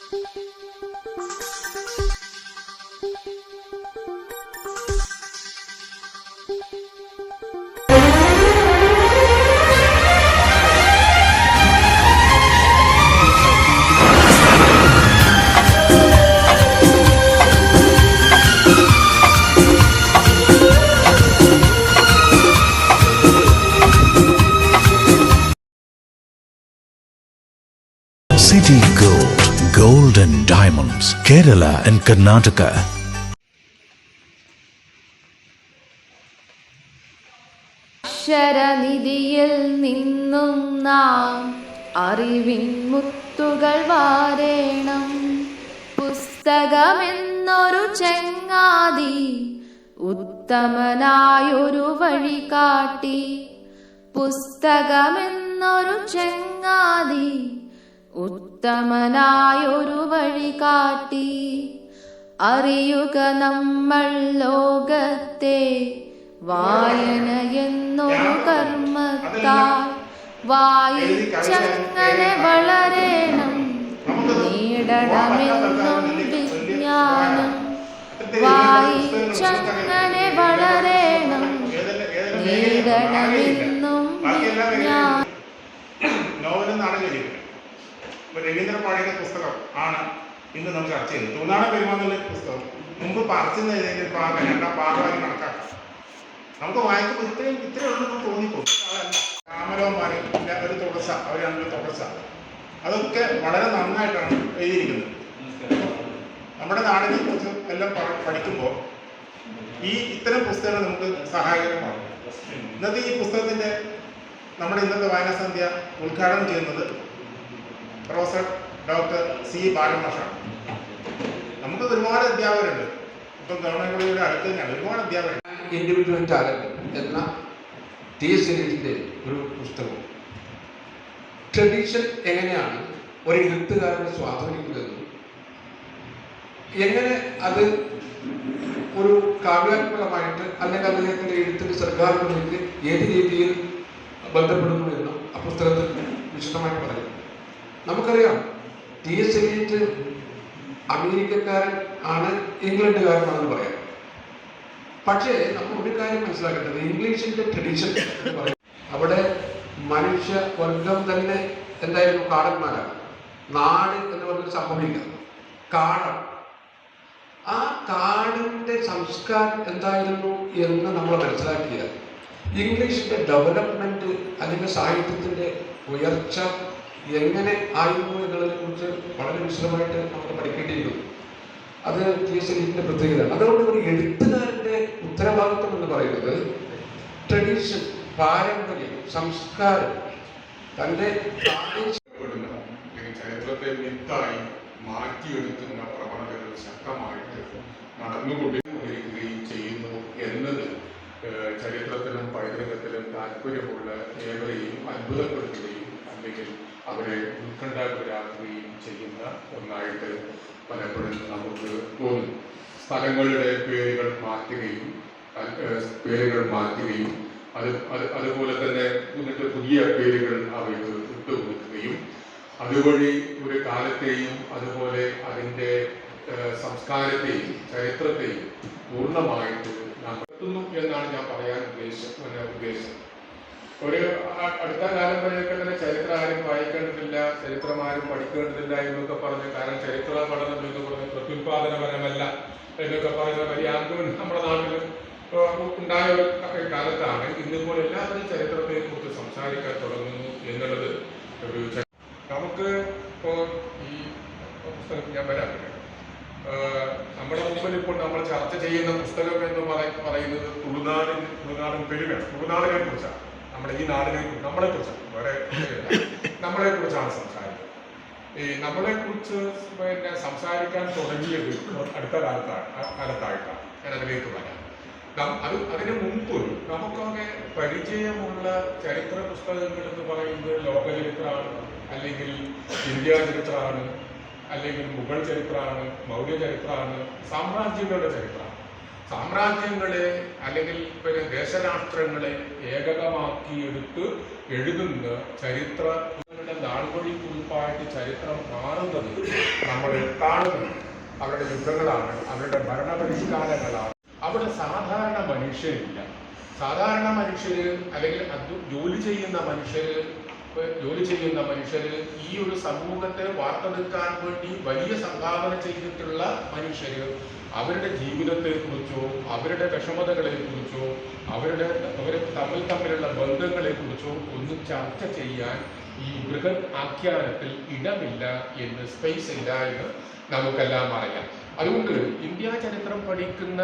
City Gold, Gold and Diamonds, Kerala and Karnataka. അക്ഷരനിധിയിൽ നിന്നും നാം അറിവിൻ മുത്തുകൾ വാരേണം. പുസ്തകമെന്നൊരു ചങ്ങാതി ഉത്തമനായൊരു വഴി കാട്ടി. പുസ്തകമെന്നൊരു ചങ്ങാതി ഉത്തമനായൊരു വഴി കാട്ടി. അറിയുക നമ്മൾ ലോകത്തെ വായന എന്നൊരു കർമ്മത്താൽ. വായിച്ചങ്ങനെ വളരേണം, നേടണമെന്നും വിജ്ഞാനം. വായിച്ചങ്ങനെ വളരേണം, നേടണമെന്നും വിജ്ഞാനം. രവീന്ദ്രൻ പാടിയുടെ പുസ്തകം ആണ് ഇന്ന് നമ്മൾ ചർച്ച ചെയ്യുന്നത്. തൂന്നാട പെരുമാന്നുള്ള പുസ്തകം മുമ്പ് പറിച്ചെന്ന് എഴുതിയ ഭാഗം രണ്ടാം ഭാഗമായി കണക്കാക്കാം. നമുക്ക് വായിക്കുമ്പോൾ ഇത്രയേ ഉള്ളൂ തോന്നിപ്പോകും. അതല്ല, രാമലോമാരി ഒരു തുടർച്ച, അവർ രണ്ടൊരു തുടർച്ച, അതൊക്കെ വളരെ നന്നായിട്ടാണ് എഴുതിയിരിക്കുന്നത്. നമ്മുടെ നാടിനെ കുറിച്ച് എല്ലാം പഠിക്കുമ്പോൾ ഇത്തരം പുസ്തകങ്ങൾ നമുക്ക് സഹായകരമാണ്. ഇന്നത്തെ ഈ പുസ്തകത്തിൻ്റെ നമ്മുടെ ഇന്നത്തെ വായനാസന്ധ്യ ഉദ്ഘാടനം ചെയ്യുന്നത് പ്രൊഫസർ ഡോക്ടർ സി ബാലകൃഷ്ണൻ. നമുക്ക് ഒരുപാട് അധ്യാപകരുണ്ട്, ഇപ്പം ഗവൺമെൻറ് അടുത്ത് തന്നെയാണ് ഒരുപാട് അധ്യാപകരുണ്ട്. ഇൻഡിവിജ്വൽ ടാലന്റ് എന്ന ടി.എസ്. എലീറ്റിൻ്റെ ഒരു പുസ്തകം ട്രഡീഷൻ എങ്ങനെയാണ് ഒരു എഴുത്തുകാരനെ സ്വാധീനിക്കുന്നതെന്നും എങ്ങനെ അത് ഒരു കാവ്യാത്മകമായിട്ട് അല്ലെങ്കിൽ അദ്ദേഹത്തിൻ്റെ എഴുത്തിൻ്റെ സർഗാത്മകതയ്ക്ക് ഏത് രീതിയിൽ ബന്ധപ്പെടുന്നു എന്നും ആ പുസ്തകത്തിൽ വിശദമായിട്ട് പറയും. നമുക്കറിയാം ടി.എസ്. എലീറ്റ് അമേരിക്കക്കാരൻ ആണ്, ഇംഗ്ലണ്ടുകാരനാണെന്ന് പറയാം. പക്ഷേ നമ്മൾ ഒരു കാര്യം മനസ്സിലാക്കേണ്ടത്, ഇംഗ്ലീഷിൻ്റെ ട്രഡീഷൻ എന്ന് പറയും അവിടെ മനുഷ്യ വർഗം തന്നെ എന്തായിരുന്നു? കാടന്മാരാണ്. നാട് എന്ന് പറഞ്ഞൊരു സംഭവമില്ല, കാടം. ആ കാടിൻ്റെ സംസ്കാരം എന്തായിരുന്നു എന്ന് നമ്മൾ മനസ്സിലാക്കിയ ഇംഗ്ലീഷിൻ്റെ ഡെവലപ്മെൻറ്റ് അല്ലെങ്കിൽ സാഹിത്യത്തിൻ്റെ ഉയർച്ച എങ്ങനെ ആയിരുന്നു എന്നതിനെ കുറിച്ച് വളരെ വിശദമായിട്ട് നമ്മൾ പഠിക്കേണ്ടിയിരിക്കുന്നു. അത് ടി.എസ്. എലീറ്റിൻ്റെ പ്രത്യേകതയാണ്. അതുകൊണ്ട് ഒരു എഴുത്തുകാരൻ്റെ ഉത്തരവാദിത്വം എന്ന് പറയുന്നത് ട്രഡീഷൻ, പാരമ്പര്യം, സംസ്കാരം, തൻ്റെ ചരിത്രത്തെ മിത്തായി മാറ്റിയെടുക്കുന്ന പ്രവണതകൾ ശക്തമായിട്ട് നടന്നുകൊണ്ടിരിക്കുകയും ചെയ്യുന്നു എന്നത് ചരിത്രത്തിലും പൈതൃകത്തിലും താല്പര്യമുള്ള ഏവരെയും അത്ഭുതപ്പെടുത്തുകയും അല്ലെങ്കിൽ അവരെ ഉത്കണ്ഠാകുലരാക്കുകയും ചെയ്യുന്ന ഒന്നായിട്ട് പലപ്പോഴും നമുക്ക് തോന്നും. സ്ഥലങ്ങളുടെ പേരുകൾ മാറ്റുകയും അതുപോലെ തന്നെ എന്നിട്ട് പുതിയ പേരുകൾ അവയ്ക്ക് ഇട്ടുകൊടുക്കുകയും അതുവഴി ഒരു കാലത്തെയും അതുപോലെ അതിൻ്റെ സംസ്കാരത്തെയും ചരിത്രത്തെയും പൂർണ്ണമായിട്ട് നാം എത്തുന്നു എന്നാണ് ഞാൻ പറയാൻ ഉദ്ദേശം. ഒരു അടുത്ത കാലം വരെയൊക്കെ തന്നെ ചരിത്രം ആരും വായിക്കേണ്ടതില്ല, ചരിത്രമാരും പഠിക്കേണ്ടതില്ല എന്നൊക്കെ പറഞ്ഞ്, കാരണം ചരിത്ര പഠനം എന്ന് പറഞ്ഞ് പ്രത്യുൽപാദനപരമല്ല എന്നൊക്കെ പറയുന്ന വലിയ ആഗ്രഹം നമ്മുടെ നാട്ടിൽ ഉണ്ടായ ഒരു കാലത്താണ് ഇന്നിപ്പോൾ എല്ലാവരും ചരിത്രത്തെക്കുറിച്ച് സംസാരിക്കാൻ തുടങ്ങുന്നു എന്നുള്ളത് ഒരു നമുക്ക് ഇപ്പോൾ ഈ പുസ്തകം ഞാൻ വരാറില്ല. നമ്മുടെ മുമ്പിൽ ഇപ്പോൾ നമ്മൾ ചർച്ച ചെയ്യുന്ന പുസ്തകം എന്ന് പറയുന്നത് തുളുനാടൻ പെരുമയാണ്, തുളുനാടിനെ കുറിച്ചാണ്. നമ്മുടെ ഈ നാടിനെ നമ്മളെക്കുറിച്ചാണ്, വേറെ നമ്മളെക്കുറിച്ചാണ് സംസാരിക്കുന്നത്. ഈ നമ്മളെക്കുറിച്ച് സംസാരിക്കാൻ തുടങ്ങിയത് അടുത്ത കാലത്തായിട്ടാണ്. ഞാൻ അതിലേക്ക് വരാം. അതിനു മുമ്പ് നമുക്കൊക്കെ പരിചയമുള്ള ചരിത്ര പുസ്തകങ്ങൾ എന്ന് പറയുന്നത് ലോകചരിത്രമാണ്, അല്ലെങ്കിൽ ഇന്ത്യ ചരിത്രമാണ്, അല്ലെങ്കിൽ മുഗൾ ചരിത്രമാണ്, മൗര്യ ചരിത്രമാണ്, സാമ്രാജ്യങ്ങളുടെ ചരിത്രമാണ്. സാമ്രാജ്യങ്ങളെ അല്ലെങ്കിൽ ദേശരാഷ്ട്രങ്ങളെ ഏകകമാക്കിയെടുത്ത് എഴുതുന്ന ചരിത്രങ്ങളുടെ നാൾവഴി കുറിപ്പായിട്ട് ചരിത്രം മാറുന്നത് നമ്മൾ കാണുന്നത് അവരുടെ യുദ്ധങ്ങളാണ്, അവരുടെ ഭരണപരിഷ്കാരങ്ങളാണ്. അവിടെ സാധാരണ മനുഷ്യരില്ല. സാധാരണ മനുഷ്യര് അല്ലെങ്കിൽ ജോലി ചെയ്യുന്ന മനുഷ്യര് ഈ ഒരു സമൂഹത്തെ വാർത്തെടുക്കാൻ വേണ്ടി വലിയ സംഭാവന ചെയ്തിട്ടുള്ള മനുഷ്യര് അവരുടെ ജീവിതത്തെക്കുറിച്ചോ അവരുടെ വിഷമതകളെക്കുറിച്ചോ അവർ തമ്മിലുള്ള ബന്ധങ്ങളെക്കുറിച്ചോ ഒന്നും ചർച്ച ചെയ്യാൻ ഈ ബൃഹത് ആഖ്യാനത്തിൽ ഇടമില്ല എന്ന്, സ്പേസ് ഇല്ല എന്ന് നമുക്കെല്ലാം അറിയാം. അതുകൊണ്ട് ഇന്ത്യ ചരിത്രം പഠിക്കുന്ന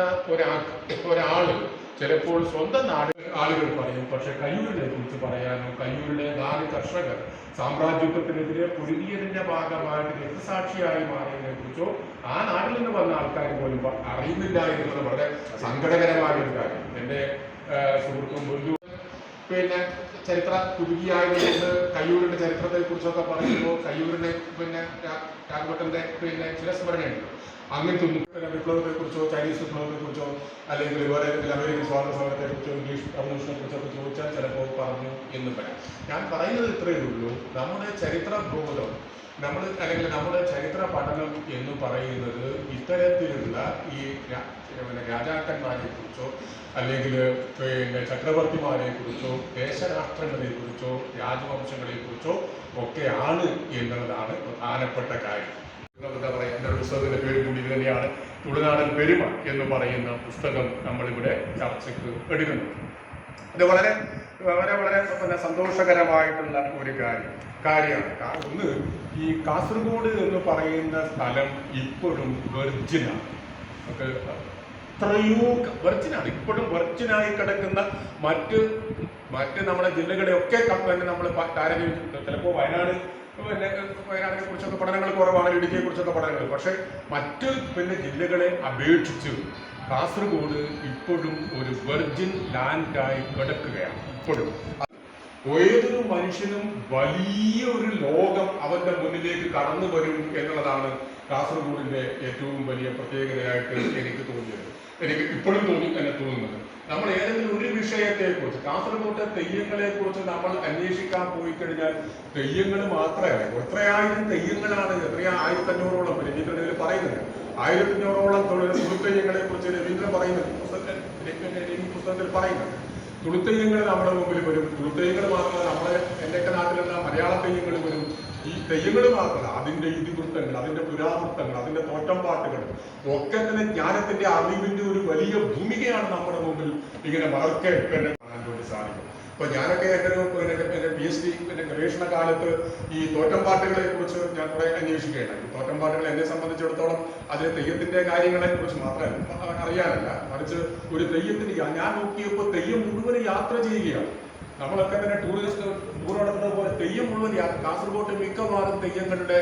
ഒരാള് ചിലപ്പോൾ സ്വന്തം നാട് ആളുകൾ പറയും, പക്ഷെ കയ്യൂരിനെ കുറിച്ച് പറയാനോ കയ്യൂരിലെ 4 കർഷകർ സാമ്രാജ്യത്വത്തിനെതിരെ പൊരുതിയതിന്റെ ഭാഗമായിട്ട് രക്തസാക്ഷിയായി മാറിയതിനെ കുറിച്ചോ ആ നാട്ടിൽ നിന്ന് വന്ന ആൾക്കാർ പോലും അറിയുന്നില്ല എന്നുള്ളത് വളരെ സങ്കടകരമായ ഒരു കാര്യം. എൻ്റെ സുഹൃത്തും ബന്ധു പിന്നെ ചരിത്ര കുരുകിയായതുകൊണ്ട് കയ്യൂരിന്റെ ചരിത്രത്തെ കുറിച്ചൊക്കെ പറയുമ്പോൾ കയ്യൂരിനെ രാഘവട്ടന്റെ ചില സ്മരണയുണ്ട്. അങ്ങനത്തെ വിപ്ലവത്തെ കുറിച്ചോ ചൈനീസ് വിപ്ലവത്തെ കുറിച്ചോ അല്ലെങ്കിൽ വേറെ അമേരിക്കൻ സ്വാതന്ത്ര്യ സമരത്തെ കുറിച്ചോ ഇംഗ്ലീഷ് റവല്യൂഷനെ കുറിച്ചൊക്കെ ചോദിച്ചാൽ ചിലപ്പോൾ പറഞ്ഞു എന്ന് പറയാം. ഞാൻ പറയുന്നത് ഇത്രയേ ഉള്ളൂ, നമ്മുടെ ചരിത്ര ബോധം അല്ലെങ്കിൽ നമ്മുടെ ചരിത്ര പഠനം എന്ന് പറയുന്നത് ഇത്തരത്തിലുള്ള ഈ രാജാക്കന്മാരെ കുറിച്ചോ അല്ലെങ്കിൽ ചക്രവർത്തിമാരെ കുറിച്ചോ ദേശരാഷ്ട്രങ്ങളെ കുറിച്ചോ രാജവംശങ്ങളെ കുറിച്ചോ ഒക്കെയാണ് എന്നുള്ളതാണ് പ്രധാനപ്പെട്ട കാര്യം. എന്താ പറയുക, എൻ്റെ പുസ്തകത്തിൻ്റെ പേര് കൂടി ഇത് തന്നെയാണ്, തുളുനാടൻ പെരുമ എന്ന് പറയുന്ന പുസ്തകം നമ്മളിവിടെ ചർച്ചയ്ക്ക് എടുക്കുന്നത്. ഇത് വളരെ വളരെ വളരെ സന്തോഷകരമായിട്ടുള്ള ഒരു കാര്യമാണ്. ഒന്ന്, ഈ കാസർഗോഡ് എന്ന് പറയുന്ന സ്ഥലം ഇപ്പോഴും വെർജിനാണ്. എത്രയോ വെർജിനാണ്, ഇപ്പോഴും വെർജിനായി കിടക്കുന്ന മറ്റ് നമ്മുടെ ജില്ലകളെയൊക്കെ നമ്മൾ താരതമ്യം, ചിലപ്പോൾ വയനാടിനെ കുറിച്ചൊക്കെ പഠനങ്ങൾ കുറവാണ്, ഇടുക്കിയെ കുറിച്ചൊക്കെ പഠനങ്ങൾ. പക്ഷെ മറ്റ് ജില്ലകളെ അപേക്ഷിച്ച് കാസർഗോഡ് ഇപ്പോഴും ഒരു വെർജിൻ ലാൻഡായി കിടക്കുകയാണ്. ഇപ്പോഴും ഏതൊരു മനുഷ്യനും വലിയൊരു ലോകം അവന്റെ മുന്നിലേക്ക് കടന്നു വരും എന്നുള്ളതാണ് കാസർഗോഡിന്റെ ഏറ്റവും വലിയ പ്രത്യേകതയായിട്ട് എനിക്ക് തോന്നിയത്. എനിക്ക് ഇപ്പോഴും തോന്നുന്നത് നമ്മൾ ഏതെങ്കിലും ഒരു വിഷയത്തെക്കുറിച്ച്, കാസർഗോട്ടെ തെയ്യങ്ങളെ കുറിച്ച് നമ്മൾ അന്വേഷിക്കാൻ പോയി കഴിഞ്ഞാൽ തെയ്യങ്ങൾ മാത്രമല്ല, എത്രയായിരം തെയ്യങ്ങളാണ്, 1500ഓളം രവീന്ദ്രൻ പറയുന്നത്, 1500ഓളം തുളുത്തെയ്യങ്ങളെ കുറിച്ച് രവീന്ദ്രൻ പറയുന്നത് പുസ്തകത്തിൽ പറയുന്നുണ്ട്. തുളുത്തെയ്യങ്ങൾ നമ്മുടെ മുമ്പിൽ വരും. തുളുത്തെയ്യങ്ങൾ മാത്രമല്ല, എൻ്റെയൊക്കെ നാട്ടിലുള്ള മലയാള തെയ്യങ്ങൾ വരും. ഈ തെയ്യങ്ങൾ മാത്രമല്ല, അതിൻ്റെ ഇതിവൃത്തങ്ങൾ, അതിൻ്റെ പുരാവൃത്തങ്ങൾ, അതിൻ്റെ തോറ്റംപാട്ടുകൾ ഒക്കെ തന്നെ ജ്ഞാനത്തിന്റെ അറിവിന്റെ ഒരു വലിയ ഭൂമികയാണ് നമ്മുടെ മുമ്പിൽ ഇങ്ങനെ വളർക്കെ കാണാൻ വേണ്ടി സാധിക്കും. അപ്പൊ ഞാനൊക്കെ എൻ്റെ PhD ഗവേഷണ കാലത്ത് ഈ തോറ്റംപാട്ടുകളെ കുറിച്ച് ഞാൻ കുറെ അന്വേഷിക്കുകയുണ്ടായി. തോറ്റംപാട്ടുകൾ എന്നെ സംബന്ധിച്ചിടത്തോളം അതിലെ തെയ്യത്തിന്റെ കാര്യങ്ങളെ കുറിച്ച് മാത്രമല്ല അറിയാനല്ല, മറിച്ച് ഒരു തെയ്യത്തിന് ഞാൻ നോക്കിയപ്പോൾ തെയ്യം മുഴുവൻ യാത്ര ചെയ്യുകയാണ്. നമ്മളൊക്കെ തന്നെ ടൂർ നടത്തുന്ന പോലെ തെയ്യം മുഴുവൻ കാസർഗോഡ് മിക്കവാറും തെയ്യങ്ങളുടെ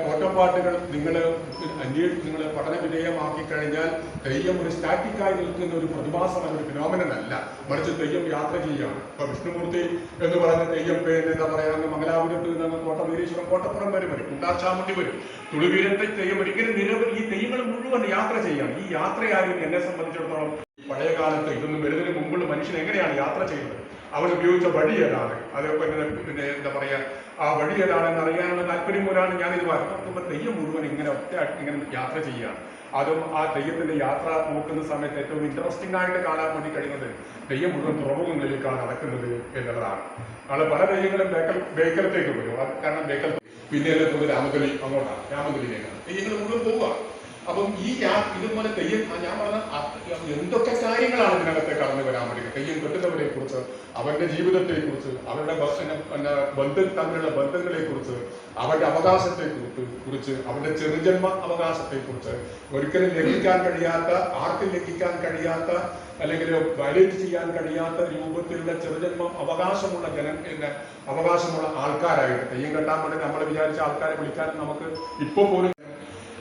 തോറ്റംപാട്ടുകൾ നിങ്ങൾ പഠന വിധേയമാക്കി കഴിഞ്ഞാൽ തെയ്യം ഒരു സ്റ്റാറ്റിക്കായി നിൽക്കുന്ന ഒരു പ്രതിഭാസമല്ല, ഒരു ഫിനോമിനൻ അല്ല, മറിച്ച് തെയ്യം യാത്ര ചെയ്യുകയാണ്. ഇപ്പൊ വിഷ്ണുമൂർത്തി എന്ന് പറയുന്ന തെയ്യം എന്താ പറയാ, മംഗലാപുരത്ത് നിന്ന് കോട്ടമീരീശ്വരം, കോട്ടപ്പുറം വരും, കുണ്ടാച്ചാമുണ്ടി വരും, തുളുവീരത്തെ തെയ്യം ഒരിക്കലും നിരവധി ഈ തെയ്യങ്ങൾ മുഴുവൻ യാത്ര ചെയ്യാണ്. ഈ യാത്രയായിരുന്നു എന്നെ സംബന്ധിച്ചിടത്തോളം പഴയ കാലത്ത് ഇതൊന്നും വരുന്നതിന് മുമ്പുള്ള മനുഷ്യൻ എങ്ങനെയാണ് യാത്ര ചെയ്യുന്നത്, അവൻ ഉപയോഗിച്ച വഴി ഏതാണ്, അതേപോലെ എന്താ പറയാ, ആ വഴി ഏതാണെന്ന് അറിയാനുള്ള താല്പര്യം പോലാണ് ഞാനിത് നോക്കുമ്പോൾ തെയ്യം മുഴുവൻ ഇങ്ങനെ യാത്ര ചെയ്യുകയാണ്. അതും ആ തെയ്യത്തിന്റെ യാത്ര നോക്കുന്ന സമയത്ത് ഏറ്റവും ഇൻട്രസ്റ്റിംഗ് ആയിട്ട് കാണാൻ വേണ്ടി കഴിയുന്നത് തെയ്യം മുഴുവൻ തുറമുഖങ്ങളിലേക്കാണ് നടക്കുന്നത് എന്നുള്ളതാണ്. നാളെ പല തെയ്യങ്ങളും ബേക്കലത്തേക്ക് വരും, കാരണം ബേക്കൽ പിന്നെ രാമകലി അങ്ങോട്ടാണ്, രാമകലിയിലേക്കാണ് തെയ്യങ്ങൾ മുഴുവൻ പോവുക. അപ്പം ഇതുപോലെ തെയ്യം ഞാൻ പറഞ്ഞ എന്തൊക്കെ കാര്യങ്ങളാണ് ഇതിനകത്തെ കടന്നു വരാൻ വേണ്ടി. തെയ്യം കെട്ടുന്നവരെ കുറിച്ച്, അവരുടെ ജീവിതത്തെക്കുറിച്ച്, അവരുടെ തമ്മിലുള്ള ബന്ധങ്ങളെക്കുറിച്ച്, അവരുടെ അവകാശത്തെക്കുറിച്ച്, അവരുടെ ചെറുജന്മ അവകാശത്തെക്കുറിച്ച്, ഒരിക്കലും ലംഘിക്കാൻ കഴിയാത്ത, ആർക്കും ലംഘിക്കാൻ കഴിയാത്ത അല്ലെങ്കിൽ വയലേറ്റ് ചെയ്യാൻ കഴിയാത്ത രൂപത്തിലുള്ള ചെറുജന്മം അവകാശമുള്ള ആൾക്കാരായിട്ട് തെയ്യം കെട്ടാൻ വേണ്ടി നമ്മൾ വിചാരിച്ച ആൾക്കാരെ വിളിക്കാൻ നമുക്ക് ഇപ്പോൾ പോലും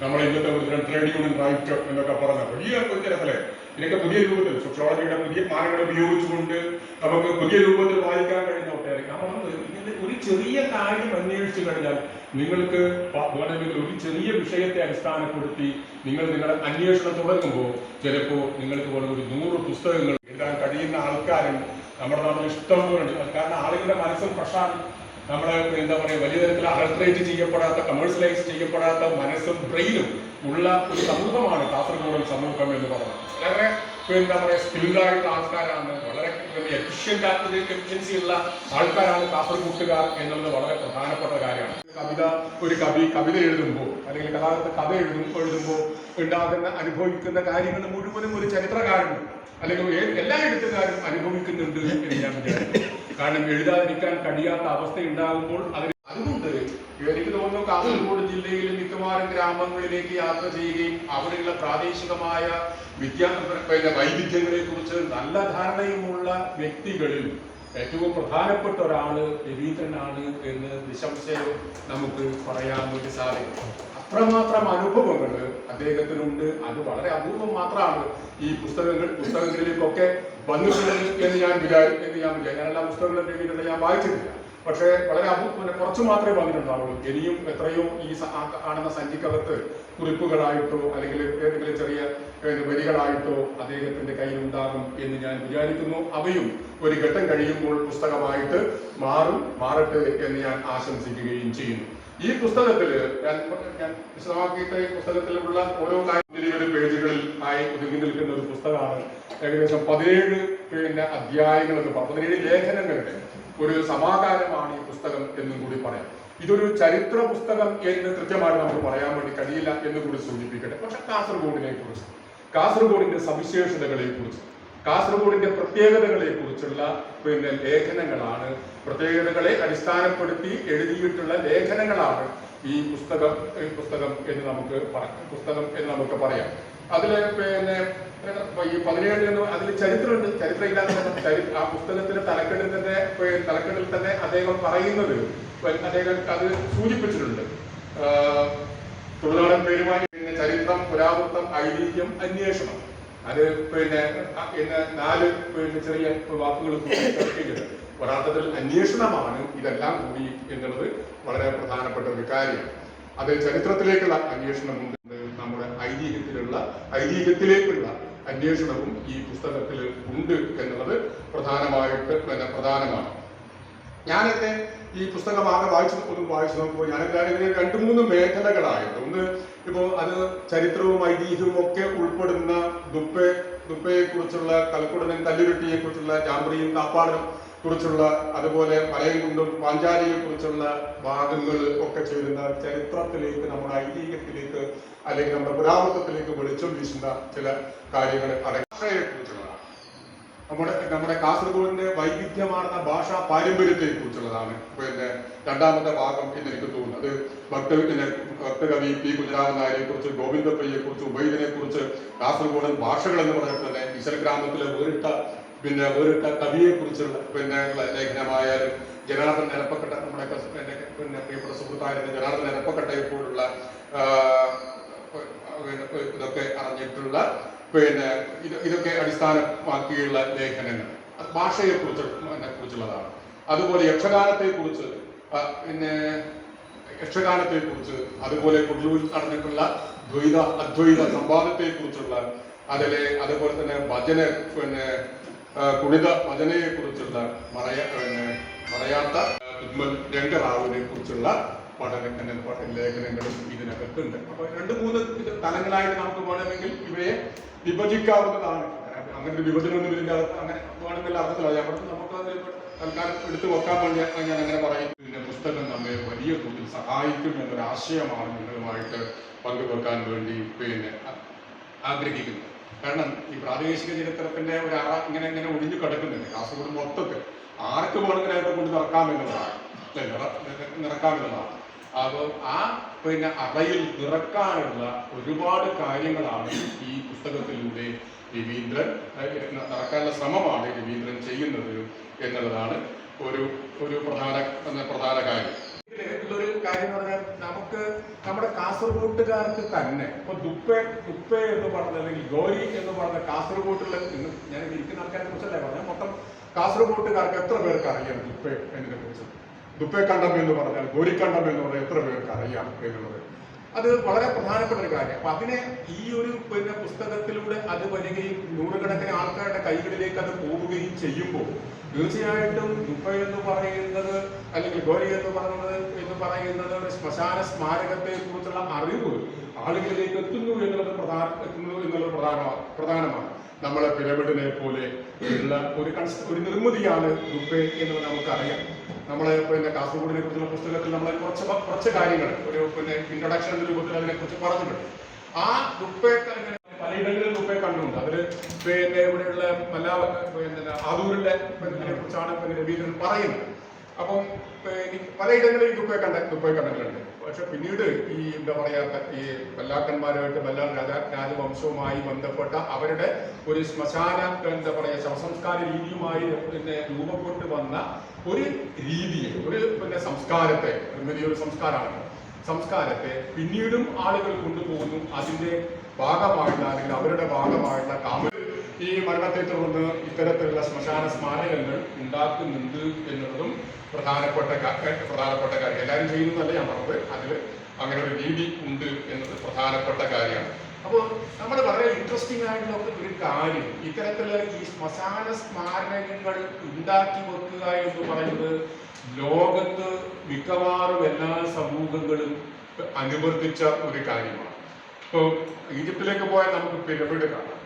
നമ്മുടെ ഇന്നത്തെ ട്രേഡ് യൂണിയൻ റൈറ്റ് എന്നൊക്കെ പറഞ്ഞ വലിയ തരത്തില് ഇതിനൊക്കെ പുതിയ രൂപത്തിൽ സോഷ്യോളജിയുടെ പുതിയ മാനങ്ങൾ ഉപയോഗിച്ചുകൊണ്ട് നമുക്ക് പുതിയ രൂപത്തിൽ വായിക്കാൻ കഴിയുന്ന ഒട്ടേറെ. ഇതിന്റെ ഒരു ചെറിയ കാര്യം അന്വേഷിച്ചു കഴിഞ്ഞാൽ നിങ്ങൾക്ക് വേണമെങ്കിൽ ഒരു ചെറിയ വിഷയത്തെ അടിസ്ഥാനപ്പെടുത്തി നിങ്ങളുടെ അന്വേഷണം തുടങ്ങുമ്പോൾ ചിലപ്പോൾ നിങ്ങൾക്ക് വേണം ഒരു 100 പുസ്തകങ്ങൾ എഴുതാൻ കഴിയുന്ന ആൾക്കാരും നമ്മുടെ നാട്ടിൽ ഇഷ്ടം പോലെ ഉണ്ട്. കാരണം ആളുകളുടെ മനസ്സും പ്രശ്നമാണ്. നമ്മുടെ എന്താ പറയുക വലിയ തരത്തിൽ അഡൾട്രേറ്റ് ചെയ്യപ്പെടാത്ത കമേഴ്ഷ്യലൈസ് ചെയ്യപ്പെടാത്ത മനസ്സും ബ്രെയിനും ഉള്ള ഒരു സമൂഹമാണ് കാസർഗോഡൻ സമൂഹം എന്ന് പറയുന്നത്. വളരെ എന്താ പറയുക സ്കിൽഡായിട്ടുള്ള ആൾക്കാരാണ്, വളരെ എഫിഷ്യൻസി ഉള്ള ആൾക്കാരാണ് കാസർഗോട്ടുകാർ എന്നുള്ളത് വളരെ പ്രധാനപ്പെട്ട കാര്യമാണ്. ഒരു കവിത എഴുതുമ്പോൾ അല്ലെങ്കിൽ കഥ എഴുതുമ്പോൾ ഉണ്ടാകുന്ന അനുഭവിക്കുന്ന കാര്യങ്ങൾ മുഴുവനും ഒരു ചരിത്രകാരൻ അല്ലെങ്കിൽ എല്ലാ എഴുത്തുകാരും അനുഭവിക്കുന്നുണ്ട് എന്ന് ഞാൻ വിചാരിക്കുന്നു. കാരണം എഴുതാതിരിക്കാൻ കഴിയാത്ത അവസ്ഥ ഉണ്ടാകുമ്പോൾ അതുകൊണ്ട് എനിക്ക് തോന്നുന്നു കാസർഗോഡ് ജില്ലയിലെ മിക്കവാറും ഗ്രാമങ്ങളിലേക്ക് യാത്ര ചെയ്യുകയും അവിടെയുള്ള പ്രാദേശികമായ വൈവിധ്യങ്ങളെ കുറിച്ച് നല്ല ധാരണയുമുള്ള വ്യക്തികളിൽ ഏറ്റവും പ്രധാനപ്പെട്ട ഒരാള് രവീന്ദ്രനാണ് എന്ന് നിസ്സംശയം നമുക്ക് പറയാൻ വേണ്ടി സാധിക്കും. അത്രമാത്രം അനുഭവങ്ങൾ അദ്ദേഹത്തിനുണ്ട്. അത് വളരെ അപൂർവം മാത്രമാണ് ഈ പുസ്തകങ്ങളിലേക്കൊക്കെ വന്നിട്ടുള്ളത് എന്ന് ഞാൻ വിചാരിക്കും. ഞാൻ എല്ലാ പുസ്തകങ്ങളും രവീന്ദ്രനെ ഞാൻ വായിച്ചിട്ടില്ല. പക്ഷേ വളരെ കുറച്ച് മാത്രമേ വന്നിട്ടുണ്ടാവുള്ളൂ. ഇനിയും എത്രയോ ഈ കാണുന്ന സഞ്ചിക്കകത്ത് കുറിപ്പുകളായിട്ടോ അല്ലെങ്കിൽ ഏതെങ്കിലും ചെറിയ വരികളായിട്ടോ അദ്ദേഹത്തിന്റെ കയ്യിലുണ്ടാകും എന്ന് ഞാൻ വിചാരിക്കുന്നു. അവയും ഒരു ഘട്ടം കഴിയുമ്പോൾ പുസ്തകമായിട്ട് മാറട്ടെ എന്ന് ഞാൻ ആശംസിക്കുകയും ചെയ്യുന്നു. ഈ പുസ്തകത്തില് ഞാൻ വിശദമാക്കിയിട്ട് പുസ്തകത്തിലുള്ള ഓരോ കാര്യം പേജുകളിൽ ആയി ഒതുങ്ങി നിൽക്കുന്ന ഒരു പുസ്തകമാണ്. ഏകദേശം 17 അധ്യായങ്ങൾ എന്ന് 17 ലേഖനങ്ങളുടെ ഒരു സമാഹാരമാണ് ഈ പുസ്തകം എന്നും കൂടി പറയാം. ഇതൊരു ചരിത്ര പുസ്തകം എന്ന് കൃത്യമായിട്ട് നമുക്ക് പറയാൻ വേണ്ടി കഴിയില്ല എന്ന് കൂടി സൂചിപ്പിക്കട്ടെ. പക്ഷെ കാസർഗോഡിനെ കുറിച്ച്, കാസർഗോഡിന്റെ സവിശേഷതകളെ കുറിച്ച്, കാസർഗോഡിന്റെ പ്രത്യേകതകളെ കുറിച്ചുള്ള ലേഖനങ്ങളാണ്, പ്രത്യേകതകളെ അടിസ്ഥാനപ്പെടുത്തി എഴുതിയിട്ടുള്ള ലേഖനങ്ങളാണ് ഈ പുസ്തകം എന്ന് നമുക്ക് പറയാം. അതില് ഈ 17 അതിൽ ചരിത്രമുണ്ട്. ചരിത്രം ഇല്ലാതെ ആ പുസ്തകത്തിന്റെ തലക്കെട്ടിൽ തന്നെ അദ്ദേഹം പറയുന്നത്, അദ്ദേഹം അത് സൂചിപ്പിച്ചിട്ടുണ്ട്. തുളുനാടൻ പേരുമായി ചരിത്രം, പുരാവൃത്തം, ഐതിഹ്യം, അന്വേഷണം. അത് 4 ചെറിയ വാക്കുകൾ ചേർക്കുന്നത് യഥാർത്ഥത്തിൽ അന്വേഷണമാണ് ഇതെല്ലാം കൂടി എന്നുള്ളത് വളരെ പ്രധാനപ്പെട്ട ഒരു കാര്യമാണ്. അത് ചരിത്രത്തിലേക്കുള്ള അന്വേഷണമുണ്ട്, നമ്മുടെ ഐതിഹ്യത്തിലേക്കുള്ള അന്വേഷണവും ഈ പുസ്തകത്തിൽ ഉണ്ട് എന്നുള്ളത് പ്രധാനമാണ്. ഞാനൊക്കെ ഈ പുസ്തകം ആകെ വായിച്ചു നോക്കുമ്പോൾ ഞാനൊക്കെ 2-3 മേഖലകളായിട്ട്, ഒന്ന് ഇപ്പോൾ അത് ചരിത്രവും ഐതിഹ്യവും ഒക്കെ ഉൾപ്പെടുന്ന ദുപ്പയെ കുറിച്ചുള്ള, കൽക്കുടനും കല്ലുരുട്ടിയെ കുറിച്ചുള്ള, ജാമ്പ്രിയും കാപ്പാടനും കുറിച്ചുള്ള, അതുപോലെ മലയംകുണ്ടും പാഞ്ചാലിയെ കുറിച്ചുള്ള ഭാഗങ്ങൾ ഒക്കെ ചേരുന്ന ചരിത്രത്തിലേക്ക്, നമ്മുടെ ഐതിഹ്യത്തിലേക്ക് അല്ലെങ്കിൽ നമ്മുടെ പുരാവൃത്തത്തിലേക്ക് വെളിച്ചം വീശുന്ന ചില കാര്യങ്ങൾ ഭാഷയെ കുറിച്ചുള്ളതാണ്. നമ്മുടെ കാസർഗോഡിന്റെ വൈവിധ്യമാർന്ന ഭാഷാ പാരമ്പര്യത്തെ കുറിച്ചുള്ളതാണ് രണ്ടാമത്തെ ഭാഗം എന്ന് എനിക്ക് തോന്നുന്നു. അത് ഭക്തകവി പി കുഞ്ഞിരാമൻ നായരെ കുറിച്ച്, ഗോവിന്ദപ്പയ്യെ കുറിച്ച്, ഉബൈദിനെ കുറിച്ച്, കാസർഗോഡൻ ഭാഷകൾ എന്ന് പറഞ്ഞാൽ തന്നെ ഈശ്വര ഗ്രാമത്തിലെ വേറിട്ട കവിയെ കുറിച്ചുള്ള ലേഖനമായാലും, ജനാർദ്ദൻ നിരപ്പക്കട്ട, നമ്മുടെ പ്രിയപ്പെട്ട സുഹൃത്തായിരുന്ന ജനാർദ്ദൻ നിരപ്പക്കട്ടയെ പോലുള്ള ഇതൊക്കെ അറിഞ്ഞിട്ടുള്ള ഇതൊക്കെ അടിസ്ഥാനമാക്കിയുള്ള ലേഖനങ്ങൾ ഭാഷയെ കുറിച്ചുള്ളതാണ്. അതുപോലെ യക്ഷഗാനത്തെ കുറിച്ച്, അതുപോലെ കൊല്ലൂരിൽ നടന്നിട്ടുള്ള അദ്വൈത സംവാദത്തെ കുറിച്ചുള്ള, അതുപോലെ തന്നെ കുണിത ഭജനയെ കുറിച്ചുള്ള, മറയാത്ത രംഗറാവിനെ കുറിച്ചുള്ള ലേഖനങ്ങളും ഇതിനകത്തുണ്ട്. അപ്പൊ 2-3 തലങ്ങളായിട്ട് നമുക്ക് വേണമെങ്കിൽ ഇവയെ വിഭജിക്കാവുന്നതാണ്. അങ്ങനെ ഒരു വിഭജനമൊന്നും ഇതിന്റെ അങ്ങനെ വേണമെങ്കിൽ അർത്ഥത്തിലാണ്. അവിടെ നമുക്ക് തൽക്കാലം എടുത്തു വെക്കാൻ വേണ്ടി ഞാൻ അങ്ങനെ പറയും. പുസ്തകം നമ്മെ വലിയ തോതിൽ സഹായിക്കും എന്നൊരാശയമാണ് നിങ്ങളുമായിട്ട് പങ്കുവെക്കാൻ വേണ്ടി ആഗ്രഹിക്കുന്നത്. കാരണം ഈ പ്രാദേശിക ചരിത്രത്തിന്റെ ഒരു അറ ഇങ്ങനെ ഒഴിഞ്ഞു കിടക്കുന്നുണ്ട് കാസർഗോഡ് മൊത്തത്തിൽ. ആർക്ക് വേണമെങ്കിലും അതിനെ കൊണ്ട് നിറക്കാമെന്നുള്ളതാണ്. അപ്പോൾ ആ അറയിൽ നിറക്കാനുള്ള ഒരുപാട് കാര്യങ്ങളാണ് ഈ പുസ്തകത്തിലൂടെ നിറക്കാനുള്ള ശ്രമമാണ് രവീന്ദ്രൻ ചെയ്യുന്നത് എന്നുള്ളതാണ് ഒരു പ്രധാന കാര്യം. ഇതിലൊരു കാര്യം എന്ന് പറഞ്ഞാൽ നമ്മുടെ കാസർഗോട്ടുകാർക്ക് തന്നെ ഇപ്പൊ ദുപ്പെ എന്ന് പറഞ്ഞ, അല്ലെങ്കിൽ ഗോരി എന്ന് പറഞ്ഞ കാസർഗോട്ടുള്ള, ഞാൻ ഇരിക്കുന്ന ആൾക്കാരെ കുറിച്ചല്ലേ പറഞ്ഞാൽ, മൊത്തം കാസർഗോട്ടുകാർക്ക് എത്ര പേർക്ക് അറിയാം ദുപ്പെ എന്നതിനെ കുറിച്ച്? ദുപ്പെ കണ്ടം എന്ന് പറഞ്ഞാൽ, ഗോരിക്കണ്ടം എന്ന് പറഞ്ഞാൽ എത്ര പേർക്ക് അറിയാം എന്നുള്ളത്. അത് വളരെ പ്രധാനപ്പെട്ട ഒരു കാര്യം. അപ്പൊ അതിനെ ഈ ഒരു പുസ്തകത്തിലൂടെ അത് വരികയും നൂറുകണക്കിന് ആൾക്കാരുടെ കൈകളിലേക്ക് അത് പോവുകയും ചെയ്യുമ്പോൾ തീർച്ചയായിട്ടും ദുഃഖ എന്ന് പറയുന്നത് അല്ലെങ്കിൽ ഗോരി എന്ന് പറയുന്നത് ഒരു ശ്മശാന സ്മാരകത്തെ കുറിച്ചുള്ള അറിവ് ആളുകളിലേക്ക് എത്തുന്നു എന്നുള്ളത് പ്രധാനമാണ്. നമ്മളെ പിരമിഡിനെ പോലെ ഉള്ള ഒരു നിർമ്മിതിയാണ് ദുഃഖ എന്നത് നമുക്കറിയാം. നമ്മളെ കാസർഗോഡിനെ കുറിച്ചുള്ള പുസ്തകത്തിൽ നമ്മൾ കുറച്ച് കാര്യങ്ങൾ ഒരു ഇൻട്രൊഡക്ഷൻ എന്ന രൂപത്തിൽ അതിനെ കുറിച്ച് പറഞ്ഞിട്ടുണ്ട്. ആ ദുഃഖയെ പലയിടങ്ങളിലും ദുഃഖയെ കണ്ടുണ്ട്. അതിൽ ഇവിടെയുള്ള ആദൂരിലെ കുറിച്ചാണ് രവീന്ദ്രൻ പറയുന്നത്. അപ്പം പലയിടങ്ങളിൽ ദുഃഖയെ കണ്ടിട്ടുണ്ട്. പക്ഷെ പിന്നീട് ഈ ഈ വല്ലാക്കന്മാരുമായിട്ട് വല്ലാർ രാജവംശവുമായി ബന്ധപ്പെട്ട അവരുടെ ഒരു ശ്മശാന ശവസംസ്കാര രീതിയുമായി രൂപപ്പെട്ടു വന്ന ഒരു രീതിയെ ഒരു സംസ്കാരത്തെ ഒരു സംസ്കാരത്തെ പിന്നീടും ആളുകൾ കൊണ്ടുപോകുന്നു. അതിന്റെ ഭാഗമായിട്ടുള്ള അല്ലെങ്കിൽ അവരുടെ ഭാഗമായിട്ടുള്ള ഈ മരണത്തെ തുടർന്ന് ഇത്തരത്തിലുള്ള ശ്മശാന സ്മാരകങ്ങൾ ഉണ്ടാക്കുന്നുണ്ട് എന്നുള്ളതും പ്രധാനപ്പെട്ട കാര്യം. എല്ലാവരും ചെയ്യുന്നതല്ല ഞാൻ പറഞ്ഞത്, അതിൽ അങ്ങനെ ഒരു രീതി ഉണ്ട് എന്നത് പ്രധാനപ്പെട്ട കാര്യമാണ്. അപ്പോൾ നമ്മൾ വളരെ ഇൻട്രസ്റ്റിംഗ് ആയിട്ടുള്ള ഒരു കാര്യം ഇത്തരത്തിലുള്ള ഈ ശ്മശാന സ്മാരകങ്ങൾ ഉണ്ടാക്കി വെക്കുക എന്ന് പറയുന്നത് ലോകത്ത് മിക്കവാറും എല്ലാ സമൂഹങ്ങളും അനുവർത്തിച്ച ഒരു കാര്യമാണ്. ഇപ്പോൾ ഈജിപ്തിലേക്ക് പോയാൽ നമുക്ക് പിരമിഡ് കാണാം.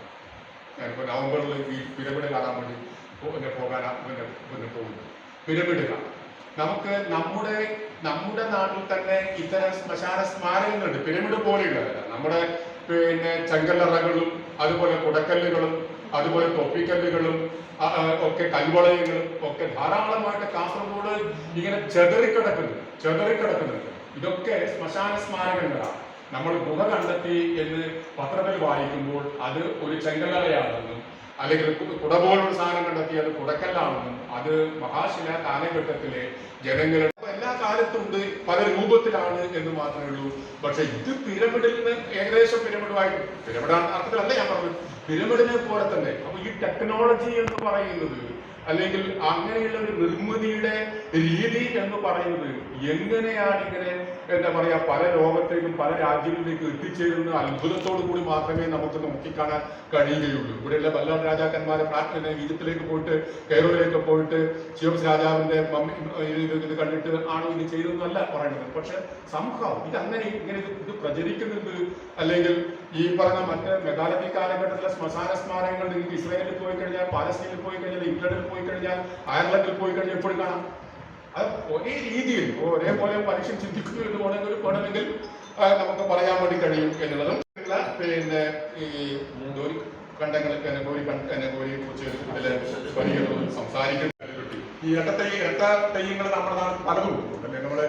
ഞാനിപ്പോൾ നവംബറിൽ ഈ പിരമിഡ് കാണാൻ വേണ്ടി പോകുന്നു. പിരമിഡ് കാണാം. നമുക്ക് നമ്മുടെ നാട്ടിൽ തന്നെ ഇത്തരം ശ്മശാന സ്മാരകങ്ങളുണ്ട്. പിരമിഡ് പോലെയുള്ളതല്ല. നമ്മുടെ ചെങ്കല്ലറകളും അതുപോലെ കുടക്കല്ലുകളും അതുപോലെ തൊപ്പിക്കല്ലുകളും ഒക്കെ കൽവളയങ്ങളും ഒക്കെ ധാരാളമായിട്ട് കാസർഗോഡ് ഇങ്ങനെ ചെതറിക്കിടക്കുന്നുണ്ട്. ഇതൊക്കെ ശ്മശാന സ്മാരകങ്ങളാണ്. നമ്മൾ ഗുഹ കണ്ടെത്തി എന്ന് പത്രത്തിൽ വായിക്കുമ്പോൾ അത് ഒരു ചെങ്കല്ലറയാണെന്നും അല്ലെങ്കിൽ കുട പോലുള്ള സാധനം കണ്ടെത്തി അത് കുടക്കല്ലാണെന്നും അത് മഹാശില കാലഘട്ടത്തിലെ ജനങ്ങളുടെ എല്ലാ കാലത്തും ഉണ്ട്, പല രൂപത്തിലാണ് എന്ന് മാത്രമേ ഉള്ളൂ. പക്ഷെ ഇത് പിരമിഡിൽ നിന്ന് ഏകദേശം പിരമിഡാണ് അർത്ഥത്തിലല്ല ഞാൻ പറഞ്ഞത്, പിരമിഡിനെ പോലെ തന്നെ. അപ്പൊ ഈ ടെക്നോളജി എന്ന് പറയുന്നത് അല്ലെങ്കിൽ അങ്ങനെയുള്ള ഒരു നിർമ്മിതിയുടെ രീതി എന്ന് പറയുന്നത് എങ്ങനെയാണ് ഇങ്ങനെ പല ലോകത്തേക്കും പല രാജ്യങ്ങളിലേക്കും എത്തിച്ചേരുന്ന അത്ഭുതത്തോടു കൂടി മാത്രമേ നമുക്ക് നോക്കിക്കാണാൻ കഴിയുകയുള്ളൂ. ഇവിടെയുള്ള വല്ലാർ രാജാക്കന്മാരെ ഈജിപ്തിലേക്ക് പോയിട്ട് കെയ്റോയിലേക്ക് പോയിട്ട് ചിയോപ്സ് രാജാവിന്റെ ഇത് കണ്ടിട്ട് ആണ് ഇത് ചെയ്തതെന്നല്ല പറയുന്നത്. പക്ഷെ സംഭവം ഇതങ്ങനെ ഇത് പ്രചരിക്കുന്നുണ്ട്. അല്ലെങ്കിൽ ഈ പറഞ്ഞ മറ്റ് മെഗാലത്തി കാലഘട്ടത്തിലെ ശ്മശാന സ്മാരകങ്ങൾ നിങ്ങൾക്ക് ഇസ്രായേലിൽ പോയി കഴിഞ്ഞാൽ, പാലസ്തീനിൽ പോയി കഴിഞ്ഞാൽ, ഇംഗ്ലണ്ടിൽ പോയി കഴിഞ്ഞാൽ, അയർലൻഡിൽ പോയി കഴിഞ്ഞാൽ എപ്പോഴും കാണാം. അത് ഒരേ രീതിയിൽ ഒരേപോലെ മനുഷ്യൻ ചിന്തിക്കുന്നു എന്ന് വേണമെങ്കിൽ നമുക്ക് പറയാൻ വേണ്ടി കഴിയും എന്നുള്ളതും ഈ ഗോരി ഗോരിയെ കുറിച്ച് വലിയ സംസാരിക്കുന്നത്. ഈ ഇരട്ട തെയ്യങ്ങൾ നമ്മുടെ നാട്ടിൽ പലതും അല്ലെ. നമ്മള്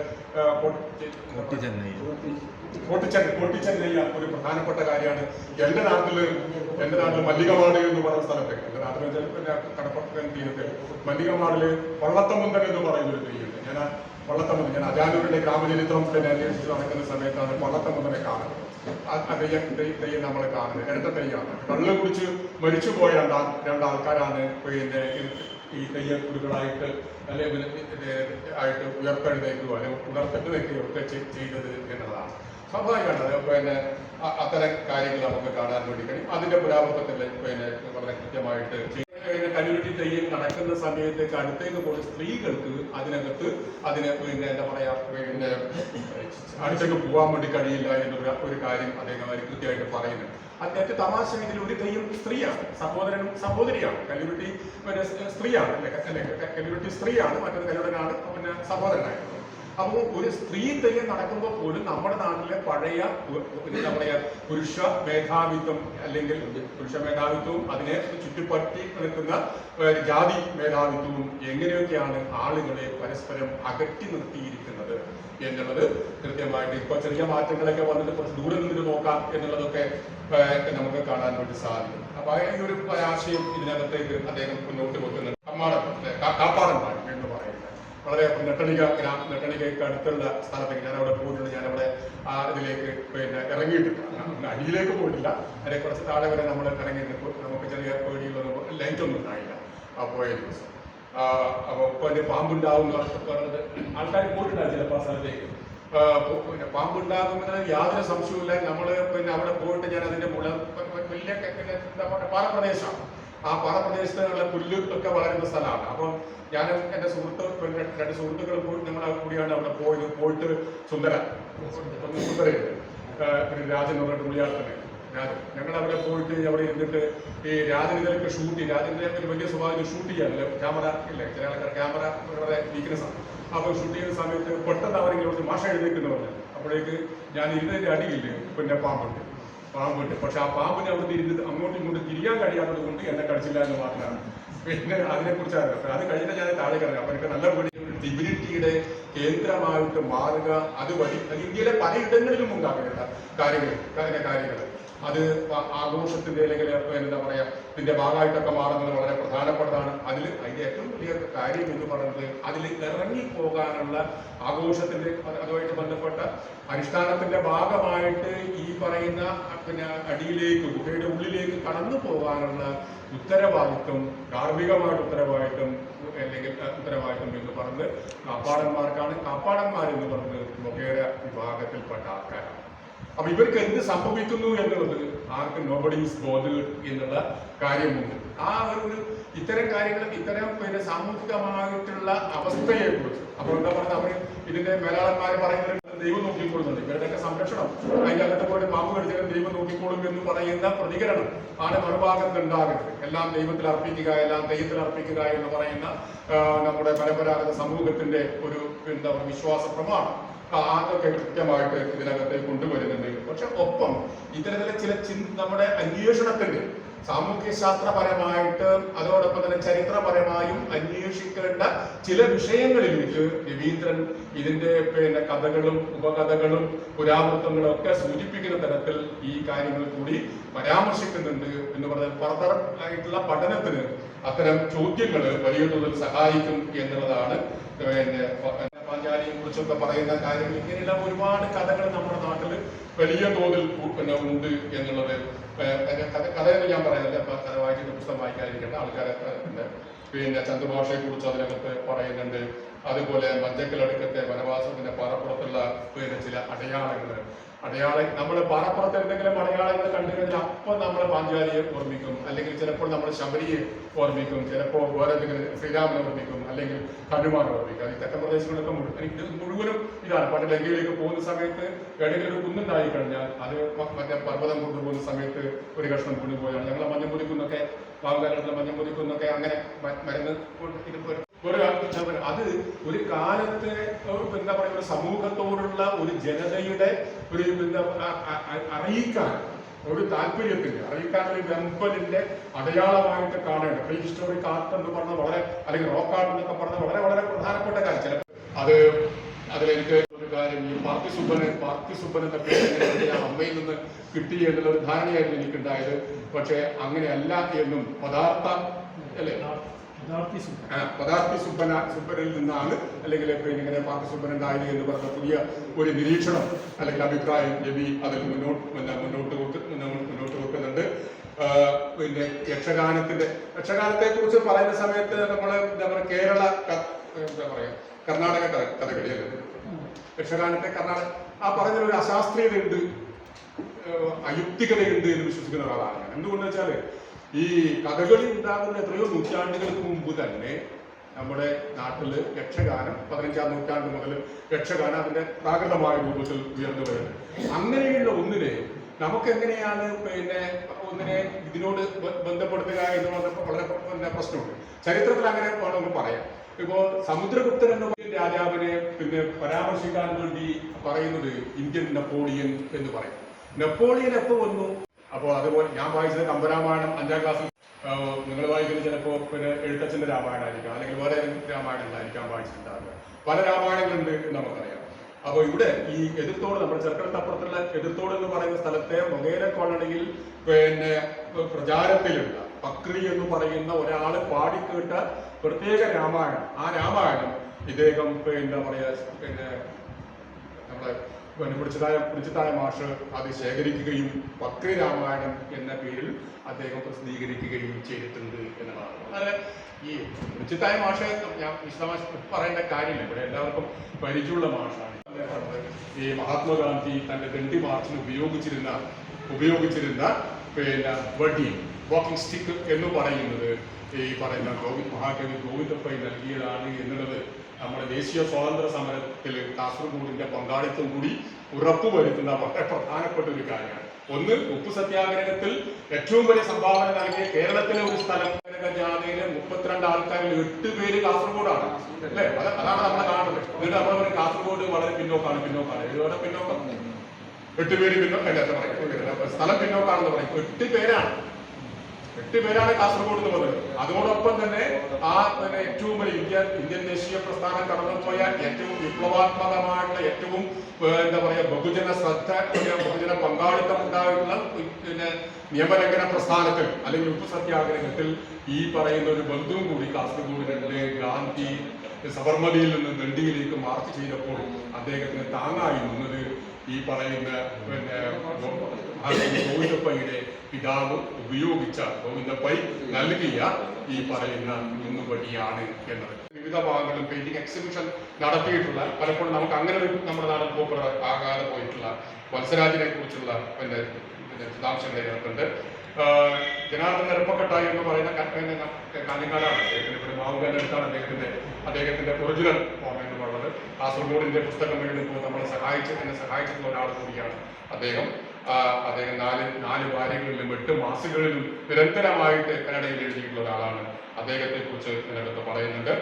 പൊട്ടിച്ചെന്നയ്യ ഒരു പ്രധാനപ്പെട്ട കാര്യമാണ്. എന്റെ നാട്ടില് മല്ലികമാട് എന്ന് പറയുന്ന സ്ഥലത്ത്, എന്റെ നാട്ടിൽ കടപ്പുറം തീരത്ത് മല്ലികമാടില് വള്ളത്തമുന്തൻ എന്ന് പറയുന്ന ഒരു തെയ്യുണ്ട്. ഞാൻ അജാനൂരിന്റെ ഗ്രാമചരിത്രം അന്വേഷിച്ച് നടക്കുന്ന സമയത്താണ് വള്ളത്തമുന്തനെ കാണുന്നത്. തെയ്യം നമ്മൾ കാണുന്നത് ഇരട്ട തെയ്യാണ്. കള്ള് കുടിച്ച് മരിച്ചുപോയ രണ്ടാൾക്കാരാണ് ഈ തെയ്യക്കുരുകളായിട്ട് അല്ലെങ്കിൽ ആയിട്ട് ഉയർത്തെഴുന്നേക്കുകയോ അല്ലെങ്കിൽ ഉണർത്തെഴുന്നേക്കുകയോ ഒക്കെ ചെയ്തത് എന്നതാണ്. സ്വാഭാവികമാണ്. അത്തരം കാര്യങ്ങൾ നമുക്ക് കാണാൻ വേണ്ടി കഴിയും. അതിന്റെ പുരാവൃത്തത്തിൽ വളരെ കൃത്യമായിട്ട് കമ്മ്യൂണിറ്റി തെയ്യം നടക്കുന്ന സമയത്തേക്ക് അടുത്തേക്ക് പോയി സ്ത്രീകൾക്ക് അതിനകത്ത് അടുത്തേക്ക് പോകാൻ വേണ്ടി കഴിയില്ല എന്നുള്ള ഒരു കാര്യം അദ്ദേഹം കൃത്യമായിട്ട് പറയുന്നുണ്ട്. അതിനകത്ത് തമാശ ഇതിൽ ഒരു തെയ്യം സ്ത്രീയാണ്, സഹോദരനും സഹോദരിയാണ്. കമ്മ്യൂണിറ്റി സ്ത്രീയാണ് കമ്മ്യൂണിറ്റി സ്ത്രീയാണ്, മറ്റൊരു കല്ലുടനാണ് സഹോദരനായിട്ടുള്ളത്. അപ്പോൾ ഒരു സ്ത്രീ തെയ്യം നടക്കുമ്പോൾ പോലും നമ്മുടെ നാട്ടിലെ പഴയ പുരുഷ മേധാവിത്വം അല്ലെങ്കിൽ പുരുഷ മേധാവിത്വവും അതിനെ ചുറ്റിപ്പറ്റി നിൽക്കുന്ന ജാതി മേധാവിത്വവും എങ്ങനെയൊക്കെയാണ് ആളുകളെ പരസ്പരം അകറ്റി നിർത്തിയിരിക്കുന്നത് എന്നുള്ളത് കൃത്യമായിട്ട് ഇപ്പൊ ചെറിയ മാറ്റങ്ങളൊക്കെ വന്നിട്ട് കുറച്ച് ദൂരെ നിന്നിട്ട് നോക്കാം എന്നുള്ളതൊക്കെ നമുക്ക് കാണാൻ വേണ്ടി സാധിക്കും. അപ്പൊ ഈ ഒരു ആശയം ഇതിനകത്തേക്ക് അദ്ദേഹം മുന്നോട്ട് വെക്കുന്നുണ്ട്. കാപ്പാടന്മാർ എന്ന് പറയുന്നത് വളരെ നെട്ടണികയ്ക്ക് അടുത്തുള്ള സ്ഥലത്തേക്ക് ഞാൻ അവിടെ പോയിട്ടുണ്ട്. ഞാനവിടെ ഇതിലേക്ക് ഇറങ്ങിയിട്ടില്ല, അടിയിലേക്ക് പോയിട്ടില്ല. അതിനെ കുറച്ച് താഴെ വരെ നമ്മൾ ഇറങ്ങിയിട്ട് നമുക്ക് ചെറിയ പേടിയുള്ളൊന്നും ലൈറ്റ് ഒന്നും ഉണ്ടായില്ല ആ പോയ ദിവസം. അപ്പോൾ ഇപ്പൊ അതിന്റെ പാമ്പുണ്ടാവും പറഞ്ഞത് ആൾക്കാർ പോയിട്ടുണ്ടാവും ചിലപ്പോൾ ആ സ്ഥലത്തേക്ക്. പിന്നെ പാമ്പുണ്ടാകുമെന്ന് യാതൊരു സംശയവുമില്ല. നമ്മൾ പിന്നെ അവിടെ പോയിട്ട് ഞാൻ അതിന്റെ വലിയ എന്താ പറയുക പാറപ്രദേശമാണ്. ആ പാറപ്രദേശത്തുള്ള പുല്ലൊക്കെ വളരുന്ന സ്ഥലമാണ്. അപ്പം ഞാനും എൻ്റെ സുഹൃത്ത് പിന്നെ 2 സുഹൃത്തുക്കളും പോയി ഞങ്ങൾ കൂടിയാണ് അവിടെ പോയിട്ട് സുന്ദരയുണ്ട് പിന്നെ രാജൻ എന്ന് പറഞ്ഞിട്ട് പുള്ളിയാളത്തിന് രാജൻ. ഞങ്ങൾ അവിടെ പോയിട്ട് അവിടെ ഇരുന്നിട്ട് ഈ രാജനിലൊക്കെ രാജന്റെ ഒരു വലിയ സ്വഭാവം ഷൂട്ട് ചെയ്യാനല്ലോ, ക്യാമറ ഇല്ലേ, ചില ആൾക്കാർ ക്യാമറ വളരെ വീക്ക്നെസ് ആണ്. അപ്പോൾ ഷൂട്ട് ചെയ്യുന്ന സമയത്ത് പെട്ടെന്ന് അവരെങ്കിലും മാഷ എഴുന്നേക്കുന്നു പറഞ്ഞു. അപ്പോഴേക്ക് ഞാൻ ഇരുന്നതിൻ്റെ അടിയില്ല പിന്നെ പാമ്പുണ്ട്. പക്ഷെ ആ പാമ്പിനെ അവിടെ ഇരുന്ന് അങ്ങോട്ടും ഇങ്ങോട്ടും തിരിയാൻ കഴിയാത്തത് കൊണ്ട് എന്നെ കടിച്ചില്ല എന്ന് മാത്രമാണ്. പിന്നെ അതിനെക്കുറിച്ചാണ്. അത് കഴിഞ്ഞാൽ ഞാൻ താഴെ കിടന്നു. അപ്പൊ എനിക്ക് നല്ല ഒരു ഡിവിനിറ്റിയുടെ കേന്ദ്രമായിട്ട് മാറുക, അതുവഴി അത് ഇന്ത്യയിലെ പലയിടങ്ങളിലും ഉണ്ടാകുന്ന കാര്യങ്ങൾ അത് ആഘോഷത്തിന്റെ അല്ലെങ്കിൽ എന്താ പറയാ ഇതിന്റെ ഭാഗമായിട്ടൊക്കെ മാറുന്നത് വളരെ പ്രധാനപ്പെട്ടതാണ്. അതിന്റെ ഏറ്റവും വലിയ കാര്യം എന്ന് പറയുന്നത് അതിൽ ഇറങ്ങിപ്പോകാനുള്ള ആഘോഷത്തിന്റെ അതുമായിട്ട് ബന്ധപ്പെട്ട അനുഷ്ഠാനത്തിന്റെ ഭാഗമായിട്ട് ഈ പറയുന്ന പിന്നെ അടിയിലേക്ക് ഗുഹയുടെ ഉള്ളിലേക്ക് കടന്നു പോകാനുള്ള ഉത്തരവാദിത്വം, ധാർമ്മികമായിട്ട് ഉത്തരവാദിത്വം അല്ലെങ്കിൽ ഉത്തരവാദിത്വം എന്ന് പറഞ്ഞ് കാപ്പാടന്മാർക്കാണ്. കാപ്പാടന്മാർ എന്ന് പറഞ്ഞത് ഗുഹയുടെ വിഭാഗത്തിൽപ്പെട്ട ആൾക്കാരാണ്. അപ്പൊ ഇവർക്ക് എന്ത് സംഭവിക്കുന്നു എന്നുള്ളത് ആർക്കും നോബഡി ഈസ് ബോതേർഡ് എന്നുള്ള കാര്യമുണ്ട്. ആ ഒരു ഇത്തരം കാര്യങ്ങൾ ഇത്തരം പിന്നെ സാമൂഹികമായിട്ടുള്ള അവസ്ഥയെ കുറിച്ച് അപ്പോൾ എന്താ പറയുക, അവർ ഇതിന്റെ മേലാളന്മാരെ പറയുന്നത് ദൈവം നോക്കിക്കൊള്ളുന്നുണ്ട്, ഇവരുടെയൊക്കെ സംരക്ഷണം അതിന്റെ അകത്ത് പോയിട്ട് പാമ്പ് കടിച്ചാലും ദൈവം നോക്കിക്കോളും എന്ന് പറയുന്ന പ്രതികരണം ആണ് മറുഭാഗത്ത് ഉണ്ടാകുന്നത്. എല്ലാം ദൈവത്തിൽ അർപ്പിക്കുക, എല്ലാം ദൈവത്തിൽ അർപ്പിക്കുക എന്ന് പറയുന്ന നമ്മുടെ പരമ്പരാഗത സമൂഹത്തിന്റെ ഒരു എന്താ പറയുക വിശ്വാസ പ്രമാണം അതൊക്കെ കൃത്യമായിട്ട് ഇതിനകത്തേക്ക് കൊണ്ടുവരുന്നുണ്ട്. പക്ഷെ ഒപ്പം ഇത്തരത്തിലെ ചില നമ്മുടെ അന്വേഷണത്തിന്റെ സാമൂഹ്യശാസ്ത്രപരമായിട്ട് അതോടൊപ്പം തന്നെ ചരിത്രപരമായും അന്വേഷിക്കേണ്ട ചില വിഷയങ്ങളിലേക്ക് രവീന്ദ്രൻ ഇതിന്റെ പിന്നെ കഥകളും ഉപകഥകളും പുരാവൃത്തങ്ങളും ഒക്കെ സൂചിപ്പിക്കുന്ന തരത്തിൽ ഈ കാര്യങ്ങൾ കൂടി പരാമർശിക്കുന്നുണ്ട് എന്ന് പറഞ്ഞാൽ ഫർദർ ആയിട്ടുള്ള പഠനത്തിന് അത്തരം ചോദ്യങ്ങൾ വലിയ തോതിൽ സഹായിക്കും എന്നുള്ളതാണ്. പിന്നെ പാഞ്ചാലിയെ കുറിച്ചൊക്കെ പറയുന്ന കാര്യങ്ങൾ ഇങ്ങനെയുള്ള ഒരുപാട് കഥകൾ നമ്മുടെ നാട്ടിൽ വലിയ തോതിൽ പിന്നെ ഉണ്ട് എന്നുള്ളത് കഥയെന്ന് ഞാൻ പറയുന്നത് കഥ വായിക്കുന്ന പുസ്തകം വായിക്കാതിരിക്കേണ്ട ആൾക്കാരൊക്കെ ഉണ്ട്. പിന്നെ ചന്ദ്രഭാഷയെ കുറിച്ച് അതിനകത്ത് പറയുന്നുണ്ട്. അതുപോലെ മഞ്ചക്കലടുക്കത്തെ വനവാസത്തിന്റെ പാറപ്പുറത്തുള്ള പിന്നെ ചില അടയാളങ്ങൾ നമ്മൾ പാറപ്പുറത്ത് എന്തെങ്കിലും അടയാളങ്ങൾ കണ്ടു കഴിഞ്ഞാൽ അപ്പം നമ്മൾ പാഞ്ചാലിയെ ഓർമ്മിക്കും, അല്ലെങ്കിൽ ചിലപ്പോൾ നമ്മൾ ശബരിയെ ഓർമ്മിക്കും, ചിലപ്പോൾ വേറെ എന്തെങ്കിലും ശ്രീരാമനെ ഓർമ്മിക്കും, അല്ലെങ്കിൽ ഹനുമാനെ ഓർമ്മിക്കും. ഈ തെക്കൻ പ്രദേശങ്ങളൊക്കെ മുഴുവനും ഇതാണ്. പണ്ട് ലങ്കയിലേക്ക് പോകുന്ന സമയത്ത് ഏതെങ്കിലും ഒരു കുന്നുണ്ടായി കഴിഞ്ഞാൽ അത് മറ്റേ പർവ്വതം കൊണ്ടുപോകുന്ന സമയത്ത് ഒരു കഷ്ണം കൊണ്ടുപോയാണ്. ഞങ്ങളെ മഞ്ഞമുതിക്കുന്നൊക്കെ പാവകാലത്തിലെ മഞ്ഞമുതിക്കുന്നൊക്കെ അങ്ങനെ മരുന്ന് അത് ഒരു കാലത്തെ എന്താ പറയുക ഒരു സമൂഹത്തോടുള്ള ഒരു ജനതയുടെ ഒരു അറിയിക്കാൻ ഒരു താല്പര്യത്തിന്റെ അറിയിക്കാനുള്ള വെമ്പലിന്റെ അടയാളമായിട്ട് കാണേണ്ട പ്രീ ഹിസ്റ്റോറിക് ആർട്ട് എന്ന് പറഞ്ഞ വളരെ അല്ലെങ്കിൽ റോക്ക് ആർട്ട് എന്നൊക്കെ പറഞ്ഞ വളരെ വളരെ പ്രധാനപ്പെട്ട കാര്യം. ചിലപ്പോൾ അതിലെനിക്ക് ഒരു കാര്യം ഈ പാർത്തി സുബ്ബൻ എന്ന പേര് അമ്മയിൽ നിന്ന് കിട്ടി എന്നുള്ള ഒരു ധാരണയായിരുന്നു എനിക്കുണ്ടായത്. പക്ഷെ അങ്ങനെയല്ല എന്നും പദാർത്ഥി സുബ്ബനിൽ നിന്നാണ് അല്ലെങ്കിൽ ഇങ്ങനെ പാർത്തി സുബ്ബൻ ഉണ്ടായത് എന്ന് പറഞ്ഞ പുതിയ ഒരു നിരീക്ഷണം അല്ലെങ്കിൽ അഭിപ്രായം രവി അതിൽ മുന്നോട്ട് വെക്കുന്നുണ്ട്. പിന്നെ യക്ഷഗാനത്തെ കുറിച്ച് പറയുന്ന സമയത്ത് നമ്മൾ എന്താ പറയുക കേരള എന്താ പറയാ കർണാടക കഥകളിയല്ലേ യക്ഷഗാനത്തെ കർണാടക ആ പറഞ്ഞൊരു അശാസ്ത്രീയതയുണ്ട്, അയുക്തികതയുണ്ട് എന്ന് വിശ്വസിക്കുന്ന ഒരാളാണ് ഞാൻ. എന്തുകൊണ്ടെന്ന് വെച്ചാൽ ഈ കഥകളി ഉണ്ടാകുന്ന എത്രയോ നൂറ്റാണ്ടുകൾക്ക് മുമ്പ് തന്നെ നമ്മുടെ നാട്ടിൽ യക്ഷഗാനം 15ാം നൂറ്റാണ്ട് മുതൽ യക്ഷഗാനം അതിന്റെ പ്രാകൃതമായ രൂപത്തിൽ ഉയർന്നു വരുന്നത്. അങ്ങനെയുള്ള ഒന്നിനെ നമുക്ക് എങ്ങനെയാണ് ഒന്നിനെ ഇതിനോട് ബന്ധപ്പെടുത്തുക എന്ന് പറഞ്ഞപ്പോൾ വളരെ പ്രശ്നമുണ്ട്. ചരിത്രത്തിൽ അങ്ങനെ വേണമെന്ന് പറയാം. ഇപ്പോ സമുദ്രഗുപ്തൻ എന്ന രാജാവിനെ പരാമർശിക്കാൻ വേണ്ടി പറയുന്നത് ഇന്ത്യൻ നെപ്പോളിയൻ എന്ന് പറയും. നെപ്പോളിയൻ എപ്പോ വന്നു? അപ്പോൾ അതുപോലെ ഞാൻ വായിച്ചത് കമ്പരാമായണം 5ാം ക്ലാസ്സിൽ, നിങ്ങൾ വായിക്കുന്നത് ചിലപ്പോൾ എഴുത്തച്ഛന്റെ രാമായണമായിരിക്കാം, അല്ലെങ്കിൽ വേറെ രാമായണങ്ങളായിരിക്കാം വായിച്ചിട്ടുണ്ടാകുക. പല രാമായണങ്ങളുണ്ട് എന്ന് നമുക്കറിയാം. അപ്പോൾ ഇവിടെ ഈ എതിർത്തോട് നമ്മുടെ ചെറുക്കടത്തപ്പുറത്തുള്ള എതിർത്തോട് എന്ന് പറയുന്ന സ്ഥലത്തെ മൊഗേര കോളനിയിൽ പ്രചാരത്തിലുള്ള പക്രി എന്ന് പറയുന്ന ഒരാൾ പാടിക്കേട്ട പ്രത്യേക രാമായണം. ആ രാമായണം ഇദ്ദേഹം എന്താ പറയാ നമ്മുടെ പിടിച്ചതായ മാഷ് അത് ശേഖരിക്കുകയും പക്രി രാമായണം എന്ന പേരിൽ അദ്ദേഹം പ്രസിദ്ധീകരിക്കുകയും ചെയ്തിട്ടുണ്ട് എന്നതാണ്. വളരെ ഈ പിടിച്ചതായ മാഷ ഞാൻ വിശദമായി പറയേണ്ട കാര്യമില്ല, ഇവിടെ എല്ലാവർക്കും പരിചയമുള്ള മാഷാണ്. ഈ മഹാത്മാഗാന്ധി തന്റെ ദണ്ഡി മാർച്ചിന് ഉപയോഗിച്ചിരുന്ന പിന്നെ വടി വാക്കിംഗ് സ്റ്റിക്ക് എന്ന് പറയുന്നത് ഈ പറയുന്ന മഹാകവി ഗോവിന്ദപ്പൈ നൽകിയതാണ് എന്നുള്ളത് നമ്മുടെ ദേശീയ സ്വാതന്ത്ര്യ സമരത്തിൽ കാസർഗോഡിന്റെ പങ്കാളിത്തം കൂടി ഉറപ്പുവരുത്തുന്ന വളരെ പ്രധാനപ്പെട്ട ഒരു കാര്യമാണ്. ഒന്ന്, ഉപ്പു സത്യാഗ്രഹത്തിൽ ഏറ്റവും വലിയ സംഭാവന നൽകിയ കേരളത്തിലെ ഒരു സ്ഥലം ജാഥയിലെ 32 ആൾക്കാരിൽ 8 പേര് കാസർഗോഡാണ് അല്ലെ? അതാണ് നമ്മളെ കാണുന്നത്. എന്നിട്ട് നമ്മൾ പറയും കാസർഗോഡ് വളരെ പിന്നോക്കാണ്. എഴുതോടെ പിന്നോക്കം 8 പേര് സ്ഥലം പിന്നോക്കാണെന്ന് പറയും. 8 പേരാണ് കാസർഗോഡ് എന്ന് പറയുന്നത്. അതോടൊപ്പം തന്നെ ഏറ്റവും വലിയ ഇന്ത്യൻ ദേശീയ പ്രസ്ഥാനം കടന്നുപോയ ഏറ്റവും വിപ്ലവാത്മകമായിട്ടുള്ള ഏറ്റവും എന്താ പറയാ ബഹുജന ശ്രദ്ധ ബഹുജന പങ്കാളിത്തം ഉണ്ടായിട്ടുള്ള നിയമലംഘന പ്രസ്ഥാനത്തിൽ അല്ലെങ്കിൽ ഉപ്പു സത്യാഗ്രഹത്തിൽ ഈ പറയുന്ന ഒരു ബന്ധുവും കൂടി കാസർഗോഡിലെ ഗാന്ധി സബർമതിയിൽ നിന്ന് ദണ്ഡിയിലേക്ക് മാർച്ച് ചെയ്തപ്പോൾ അദ്ദേഹത്തിന് താങ്ങായി നിന്നത് ഈ പറയുന്ന ഗോവിന്ദപ്പയുടെ പിതാവ് ഉപയോഗിച്ച ഗോവിന്ദപ്പൈ നൽകിയ ഈ പറയുന്ന കുന്നുപടിയാണ് എന്നത്. വിവിധ ഭാഗങ്ങളിലും പെയിന്റിംഗ് എക്സിബിഷൻ നടത്തിയിട്ടുള്ള പലപ്പോഴും നമുക്ക് അങ്ങനെ നമ്മുടെ നാട്ടിൽ ആകാതെ പോയിട്ടുള്ള വത്സരാജിനെ കുറിച്ചുള്ള വിശദാംശങ്ങൾ ഇതിനകത്തുണ്ട്. ജനാർദ്ദൻ നെടുമ്പക്കട്ടായി എന്ന് പറയുന്ന കാഞ്ഞങ്ങാടാണ് അദ്ദേഹത്തിന് ഇവിടെ മാവുകല്ലെടുത്താണ് അദ്ദേഹത്തിന്റെ ഒറിജിനൽ ഫോം എന്ന് പറയുന്നത്. കാസർഗോഡിന്റെ പുസ്തകം എഴുതുമ്പോൾ എന്നെ സഹായിച്ചിട്ടുള്ള ഒരാൾ കൂടിയാണ് അദ്ദേഹം. 4 വാര്യങ്ങളിലും 8 മാസികളിലും നിരന്തരമായിട്ട് കന്നഡയിൽ എഴുതിയിട്ടുള്ള ഒരാളാണ്. അദ്ദേഹത്തെ കുറിച്ച് ഇതിനകത്ത് പറയുന്നുണ്ട്.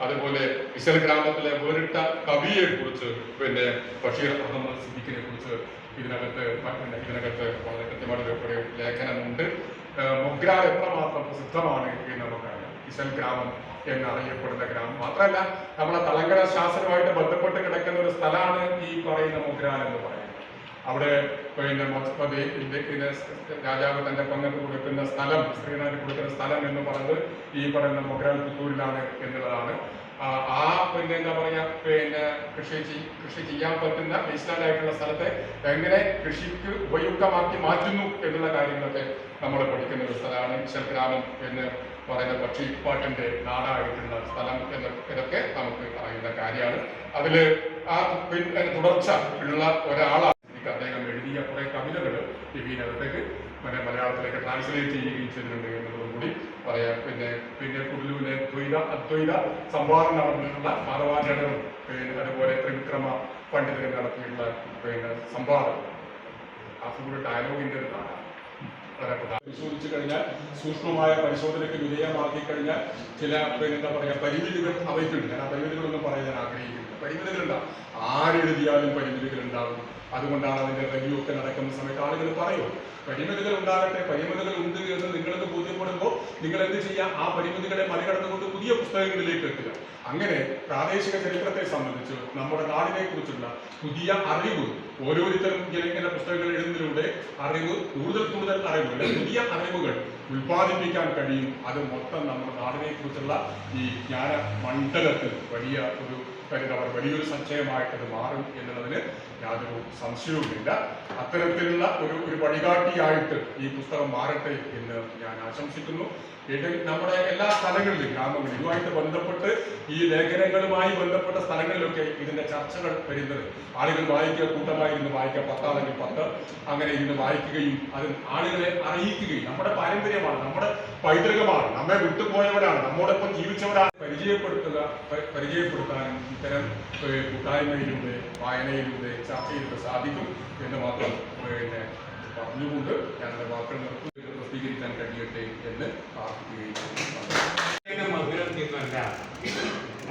അതുപോലെ ഇശൽ ഗ്രാമത്തിലെ വേറിട്ട കവിയെ കുറിച്ച് ബഷീർ അഹമ്മദ് സിദ്ദിഖിനെ കുറിച്ച് ഇതിനകത്ത് വളരെ കൃത്യമായിട്ട് ഒരു ലേഖനമുണ്ട്. മൊഗ്രാൽ എത്രമാത്രം പ്രസിദ്ധമാണ് എന്ന് നമുക്കറിയാം. ഇശൽ ഗ്രാമം എന്നറിയപ്പെടുന്ന ഗ്രാമം മാത്രമല്ല, നമ്മളെ തലങ്കര ശാസ്ത്രവുമായിട്ട് ബന്ധപ്പെട്ട് കിടക്കുന്ന ഒരു സ്ഥലമാണ് ഈ പറയുന്ന മൊഗ്രാൽ എന്ന് പറയുന്നത്. അവിടെ രാജാവ് തന്റെ പങ്ക് കൊടുക്കുന്ന സ്ഥലം, ശ്രീനാഥ് കൊടുക്കുന്ന സ്ഥലം എന്ന് പറയുന്നത് ഈ പറയുന്ന മൊഗ്രാൽ പുത്തൂരിലാണ് എന്നുള്ളതാണ്. എന്താ പറയാ കൃഷി ചെയ്യാൻ പറ്റുന്ന വേസ്റ്റ്ലാൻഡ് ആയിട്ടുള്ള സ്ഥലത്തെ എങ്ങനെ കൃഷിക്ക് ഉപയുക്തമാക്കി മാറ്റുന്നു എന്നുള്ള കാര്യങ്ങളൊക്കെ നമ്മൾ പഠിക്കുന്ന ഒരു സ്ഥലമാണ് ഇശൽ ഗ്രാമം എന്ന് പറയുന്ന പക്ഷിപ്പാട്ടിന്റെ നാടായിട്ടുള്ള സ്ഥലം ഇതൊക്കെ നമുക്ക് അറിയുന്ന കാര്യമാണ്. അതില് തുടർച്ച ഉള്ള ഒരാളാണ്. അദ്ദേഹം എഴുതിയ കുറെ കവിതകൾ ഇതിനകത്തേക്ക് മലയാളത്തിലേക്ക് ട്രാൻസ്ലേറ്റ് ചെയ്യുകയും ചെയ്തിട്ടുണ്ട് എന്നുള്ളത് കൂടി പറയാം. പിന്നെ കുർലൂവിലെ അദ്വൈത സംവാദം നടന്നിട്ടുള്ള മാധവാചാര്യരും അതുപോലെ ത്രിവിക്രമ പണ്ഡിതരും നടത്തിയിട്ടുള്ള സംവാദം കാസർഗോഡ് ഡയലോഗിന്റെ ഒരു നാടാണ്. വളരെ പരിശോധിച്ചു കഴിഞ്ഞാൽ, സൂക്ഷ്മമായ പരിശോധനയ്ക്ക് വിധേയമാക്കി കഴിഞ്ഞാൽ ചില എന്താ പറയാ പരിമിതികൾ അവയ്ക്കുണ്ട്. ഞാൻ ആ പരിമിതികളൊന്നും പറയാൻ ഞാൻ ആഗ്രഹിക്കുന്നില്ല. പരിമിതികളുണ്ടാവും, ആരെഴുതിയാലും പരിമിതികൾ ഉണ്ടാകും. അതുകൊണ്ടാണ് അതിന്റെ റിവ്യൂ ഒക്കെ നടക്കുന്ന സമയത്ത് ആളുകൾ പറയും പരിമിതികൾ ഉണ്ടാകട്ടെ, പരിമിതികൾ ഉണ്ട് എന്ന് നിങ്ങൾക്ക് ബോധ്യപ്പെടുമ്പോൾ നിങ്ങൾ എന്ത് ചെയ്യുക? ആ പരിമിതികളെ മറികടന്നുകൊണ്ട് പുതിയ പുസ്തകങ്ങളിലേക്ക് എത്തുക. അങ്ങനെ പ്രാദേശിക ചരിത്രത്തെ സംബന്ധിച്ച് നമ്മുടെ നാടിനെ കുറിച്ചുള്ള പുതിയ അറിവ് ഓരോരുത്തരും ഇങ്ങനെ പുസ്തകങ്ങൾ എഴുതുന്നതിലൂടെ അറിവ് കൂടുതൽ അറിവുകൾ, പുതിയ അറിവുകൾ ഉൽപ്പാദിപ്പിക്കാൻ കഴിയും. അത് മൊത്തം നമ്മുടെ നാടിനെ കുറിച്ചുള്ള ഈ ജ്ഞാന മണ്ഡലത്തിൽ വലിയൊരു സഞ്ചയമായിട്ടത് മാറും എന്നുള്ളതിന് യാതൊരു സംശയവുമില്ല. അത്തരത്തിലുള്ള ഒരു വഴികാട്ടിയായിട്ട് ഈ പുസ്തകം മാറട്ടെ എന്ന് ഞാൻ ആശംസിക്കുന്നു. നമ്മുടെ എല്ലാ സ്ഥലങ്ങളിലും, ഗ്രാമങ്ങളിലും ഇതുമായിട്ട് ബന്ധപ്പെട്ട് ഈ ലേഖനങ്ങളുമായി ബന്ധപ്പെട്ട സ്ഥലങ്ങളിലൊക്കെ ഇതിന്റെ ചർച്ചകൾ വരുന്നത് ആളുകൾ വായിക്കുക, കൂട്ടമായി ഇരുന്ന് വായിക്കുക, 10 ആണെങ്കിൽ 10 അങ്ങനെ ഇരുന്ന് വായിക്കുകയും അത് ആളുകളെ അറിയിക്കുകയും. നമ്മുടെ പാരമ്പര്യമാണ്, നമ്മുടെ പൈതൃകമാണ്, നമ്മെ വിട്ടുപോയവരാണ്, നമ്മോടൊപ്പം ജീവിച്ചവരാണ് പരിചയപ്പെടുത്താനും ഇത്തരം കൂട്ടായ്മയിലൂടെ, വായനയിലൂടെ, ചർച്ചയിലൂടെ സാധിക്കും എന്ന് മാത്രം പറഞ്ഞുകൊണ്ട് ഞങ്ങളുടെ വാക്കുകൾ പ്രസിദ്ധീകരിക്കാൻ കഴിയട്ടെ എന്ന് പ്രാർത്ഥിക്കുകയും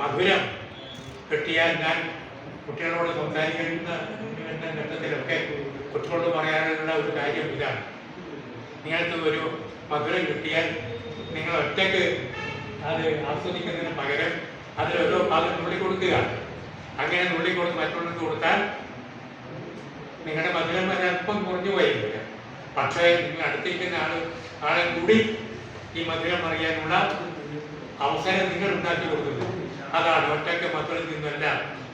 മധുരം കിട്ടിയാൽ ഞാൻ കുട്ടികളോട് സംസാരിക്കുന്ന ഘട്ടത്തിലൊക്കെ കുട്ടികളോട് പറയാനുള്ള ഒരു കാര്യം ഇതാണ്. നിങ്ങൾക്ക് ഒരു മധുരം കിട്ടിയാൽ നിങ്ങൾ ഒറ്റയ്ക്ക് അത് ആസ്വദിക്കുന്നതിന് പകരം അതിലൊരു ഭാഗം നുള്ളിക്കൊടുക്കുക. അങ്ങനെ നുള്ളിക്കൊടുത്ത് മറ്റുള്ളവർക്ക് കൊടുത്താൽ നിങ്ങളുടെ മധുരം അല്പം കുറഞ്ഞു പോയിരിക്കില്ല. പക്ഷേ നിങ്ങൾ അടുത്തിരിക്കുന്ന ആളെ കൂടി ഈ മധുരം അറിയാനുള്ള അവസരം നിങ്ങൾ ഉണ്ടാക്കി കൊടുക്കുന്നത്. അതാണ് ഒറ്റയ്ക്ക് മക്കളിൽ നിന്നല്ല